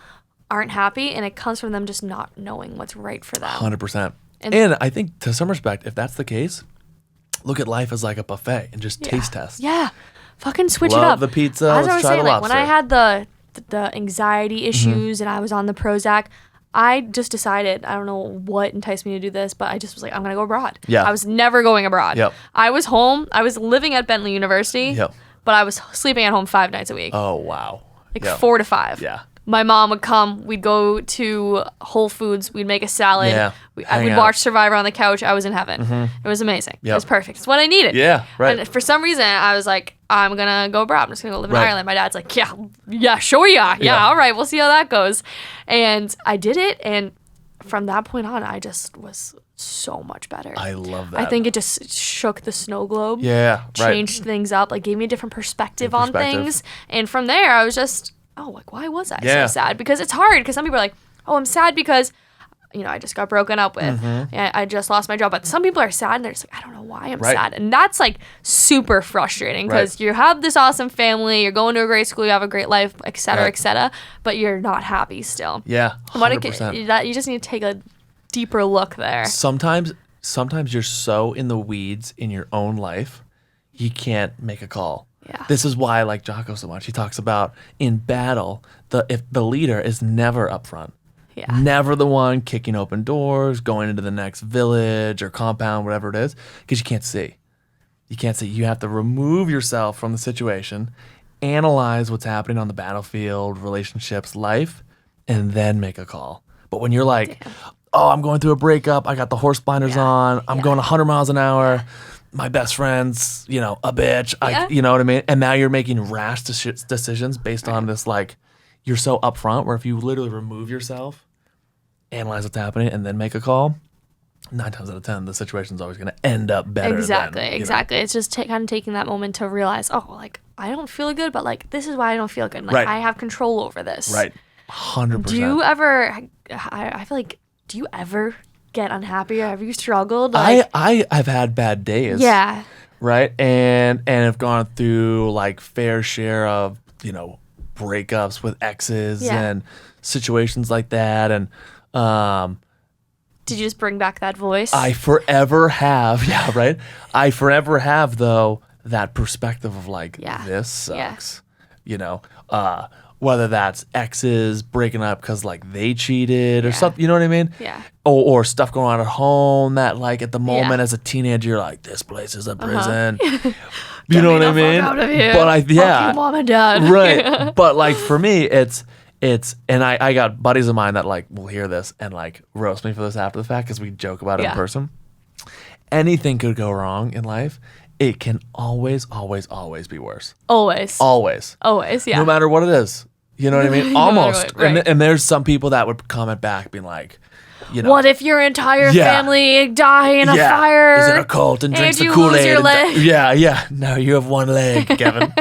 aren't happy, and it comes from them just not knowing what's right for them. 100%. And I think to some respect, if that's the case, look at life as like a buffet and just taste test. Yeah. Fucking switch it up. Love the pizza. As I was saying, like when I had the anxiety issues and I was on the Prozac, I just decided, I don't know what enticed me to do this, but I just was like, I'm going to go abroad. Yeah. I was never going abroad. Yep. I was home. I was living at Bentley University, but I was sleeping at home 5 nights a week. Oh, wow. Like 4 to 5. Yeah. My mom would come. We'd go to Whole Foods. We'd make a salad. Yeah, we'd watch Survivor on the couch. I was in heaven. It was amazing. Yep. It was perfect. It's what I needed. Yeah, right. And for some reason, I was like, I'm going to go abroad. I'm just going to go live in Ireland. My dad's like, yeah, sure you are. Yeah, all right. We'll see how that goes. And I did it. And from that point on, I just was so much better. I love that. I think it just shook the snow globe. Yeah, changed things up. Like gave me a different perspective on things. And from there, I was just... like, why was I so sad? Because it's hard, because some people are like, oh, I'm sad because, I just got broken up with. And I just lost my job. But some people are sad, and they're just like, I don't know why I'm sad. And that's, like, super frustrating, because you have this awesome family, you're going to a great school, you have a great life, et cetera, but you're not happy still. Yeah, 100%. You just need to take a deeper look there. Sometimes you're so in the weeds in your own life, you can't make a call. Yeah. This is why I like Jocko so much. He talks about in battle, if the leader is never up front. Yeah. Never the one kicking open doors, going into the next village or compound, whatever it is, because you can't see. You can't see. You have to remove yourself from the situation, analyze what's happening on the battlefield, relationships, life, and then make a call. But when you're like, oh, I'm going through a breakup. I got the horse blinders on. I'm going 100 miles an hour. My best friend's, you know, a bitch. You know what I mean? And now you're making rash decisions based on this, like, you're so upfront where if you literally remove yourself, analyze what's happening, and then make a call, 9 times out of 10, the situation's always going to end up better. Exactly. It's just kind of taking that moment to realize, oh, like, I don't feel good, but, like, this is why I don't feel good. Like, I have control over this. Right. 100%. Do you ever, I feel like, do you ever get unhappy or have you struggled? Like, I've had bad days. Yeah. Right. And have gone through like fair share of, you know, breakups with exes and situations like that. And did you just bring back that voice? I forever have. Yeah, right. I forever have though that perspective of like this sucks. You know, whether that's exes breaking up because like they cheated or something, you know what I mean? Yeah. Or stuff going on at home that like at the moment as a teenager you're like, this place is a prison. You know what I mean? Out of here. But Fuck you, mom and dad. Right. But like for me it's and I got buddies of mine that like will hear this and like roast me for this after the fact because we joke about it in person. Anything could go wrong in life. It can always be worse. Always, yeah. No matter what it is. You know what I mean? Almost. Right. And there's some people that would comment back being like, you know. What if your entire family die in a fire? Is in a cult and drinks the Kool-Aid. Lose your leg? Yeah. No, you have one leg, Kevin.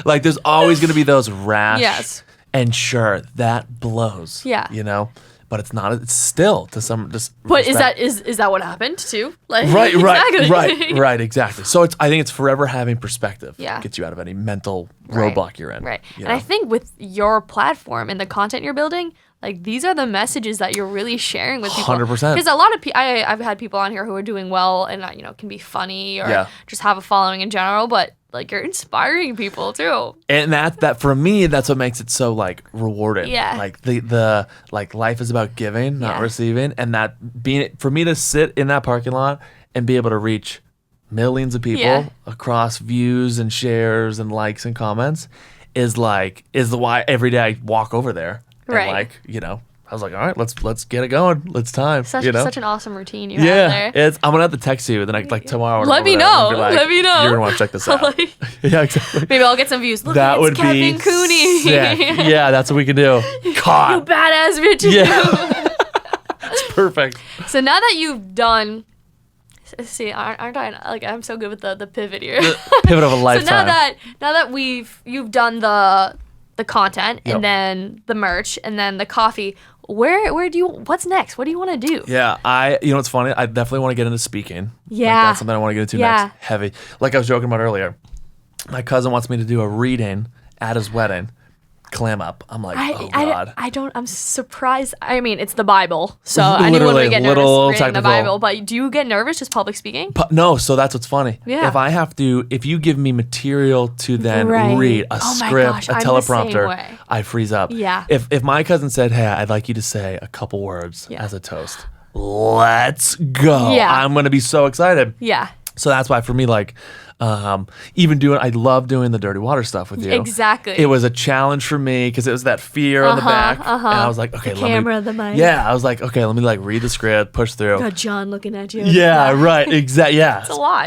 Like there's always going to be those rash. Yes. And sure, that blows. Yeah. You know? But it's not. It's still to some. But is that what happened too? Like right, exactly. So I think it's forever having perspective. Yeah, gets you out of any mental roadblock you're in. Right, and I think with your platform and the content you're building, like these are the messages that you're really sharing with people. 100%. Because a lot of I've had people on here who are doing well and can be funny or just have a following in general, but like you're inspiring people too. And that for me, that's what makes it so like rewarding. Yeah. Like the like life is about giving, not receiving. And that being for me to sit in that parking lot and be able to reach millions of people across views and shares and likes and comments is the why every day I walk over there. Right. And I was like, all right, let's get it going. It's time. Such an awesome routine you have there. I'm gonna have to text you tomorrow. Let me know. Let me know. You're gonna want to check this out. Yeah, exactly. Maybe I'll get some views. Look, that would Kevin Cooney. Sick. Yeah, that's what we can do. Caught. You badass bitch. Yeah. That's perfect. So now that you've done, aren't I like I'm so good with the pivot here. The pivot of a lifetime. So now that you've done the content and then the merch and then the coffee. What's next? What do you want to do? Yeah, it's funny. I definitely want to get into speaking. Yeah. Like, that's something I want to get into next. Heavy. Like I was joking about earlier. My cousin wants me to do a reading at his wedding. Clam up. I'm like, oh God. I'm surprised. I mean, it's the Bible. So I knew when we get nervous reading the Bible. But do you get nervous just public speaking? No, so that's what's funny. Yeah. If you give me material to then read, a script, a teleprompter, I freeze up. Yeah. If my cousin said, hey, I'd like you to say a couple words as a toast. Let's go. Yeah. I'm going to be so excited. Yeah. So that's why for me, I love doing the dirty water stuff with you. Exactly. It was a challenge for me because it was that fear on the back. And I was like, okay, the mic. Yeah, I was like, okay, let me read the script, push through. Got John looking at you. Yeah, right. Exactly. Yeah.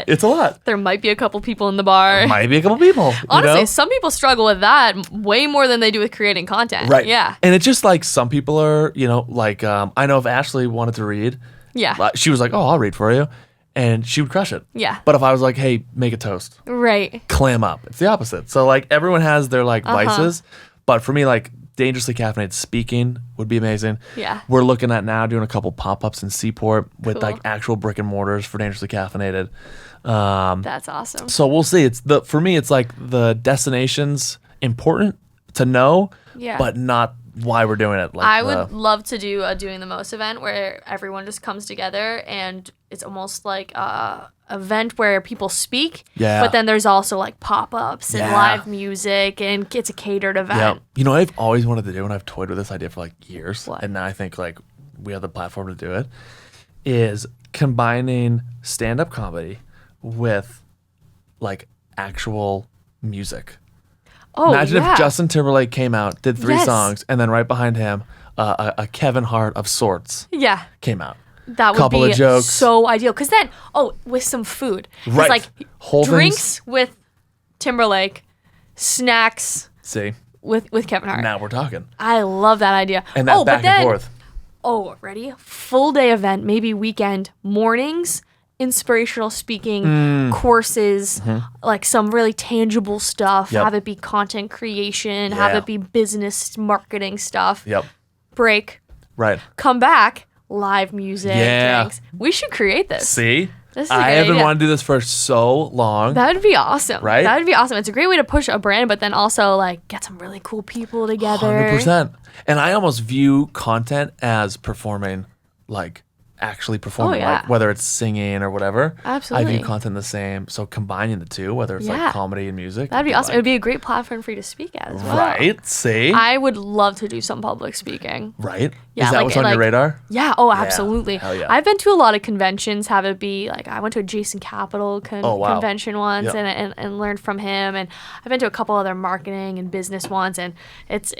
It's a lot. There might be a couple people in the bar. Honestly, some people struggle with that way more than they do with creating content. Right. Yeah. And it's just some people are, I know if Ashley wanted to read. Yeah. She was like, oh, I'll read for you. And she would crush it. Yeah. But if I was like, hey, make a toast. Right. Clam up. It's the opposite. So everyone has their vices. But for me, dangerously caffeinated speaking would be amazing. Yeah. We're looking at now doing a couple pop-ups in Seaport with actual brick and mortars for dangerously caffeinated. That's awesome. So we'll see. For me, it's the destination's important to know, but not why we're doing it. I would love to do a Doing the Most event where everyone just comes together and it's almost like a event where people speak, but then there's also pop-ups and live music and it's a catered event. Yeah. You know what I've always wanted to do, and I've toyed with this idea for years, and now I think we have the platform to do it, is combining stand-up comedy with actual music. Oh, imagine if Justin Timberlake came out, did 3 songs, and then right behind him, a Kevin Hart of sorts. Yeah. Came out. That would Couple be of jokes. so ideal. Because then, with some food. Right. Like Whole drinks things. with Timberlake, snacks See? with Kevin Hart. Now we're talking. I love that idea. And that back and forth. Oh, ready? Full day event, maybe weekend, mornings, inspirational speaking courses, like some really tangible stuff. Yep. Have it be content creation, have it be business marketing stuff. Yep. Break. Right. Come back. Live music, drinks. We should create this. See? This is a I good have been idea. wanting to do this for so long. That would be awesome. Right? That would be awesome. It's a great way to push a brand, but then also like get some really cool people together. 100%. And I almost view content as performing, like actually performing, yeah. like whether it's singing or whatever. Absolutely. I view content the same. So combining the two, whether it's like comedy and music. That'd be awesome. like- It would be a great platform for you to speak at as well. Right? See? I would love to do some public speaking. Right? Yeah, Is that like- what's on like- your radar? Yeah. Oh, absolutely. Hell yeah. I've been to a lot of conventions. Have it be like I went to a Jason Capital convention once Yep. and learned from him. And I've been to a couple other marketing and business ones, and it's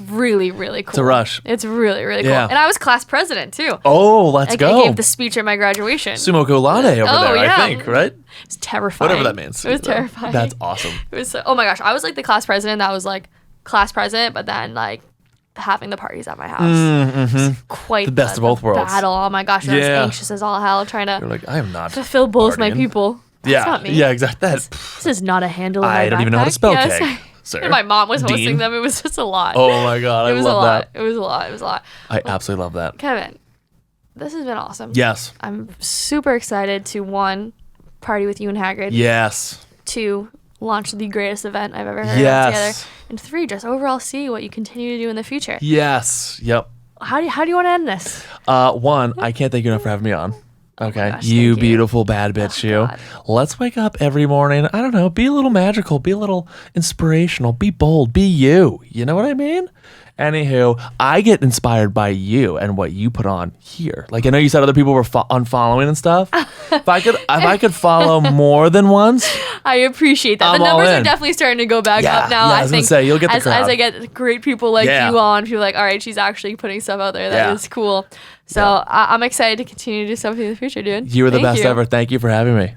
really really cool. It's a rush. It's really really cool. Yeah. And I was class president too. Oh, let's I go. gave the speech at my graduation. Sumo cum laude over there, yeah. I think, right? It's terrifying. Whatever that means. It was terrifying. That's awesome. It was oh my gosh, I was like the class president that was like class president, but then like having the parties at my house. It was quite The best of both worlds. battle. Oh my gosh, I was Yeah. anxious as all hell trying You're to like, I am not fulfill both my partying. people. That's Yeah, not me. yeah, exactly. This is not a handle in my I don't even know how to backpack. spell Yes. cake, sir. And my mom was hosting Dean. them. It was just a lot. Oh my god, it I was love a lot. that. It was a lot. It was a lot. I absolutely love that. Kevin, this has been awesome. Yes. I'm super excited to one, party with you and Hagrid. Yes. 2, launch the greatest event I've ever heard of Yes. together. And 3, just overall see what you continue to do in the future. Yes. Yep. How do you want to end this? 1, I can't thank you enough for having me on. Okay. gosh, you thank you. beautiful bad bitch, you. God. Let's wake up every morning. I don't know. Be a little magical. Be a little inspirational. Be bold. Be you. You know what I mean? Anywho, I get inspired by you and what you put on here. Like I know you said other people were unfollowing and stuff. if I could follow more than once, I appreciate that. I'm The all numbers are in. definitely starting to go back Yeah, up now. yeah, I I was gonna think say, you'll get the as crowd. I get great people like Yeah. you on, people are like, all right, she's actually putting stuff out there. That is Yeah. cool. So I'm excited to continue to do something in the future, dude. you were the Thank best you. ever. Thank you for having me.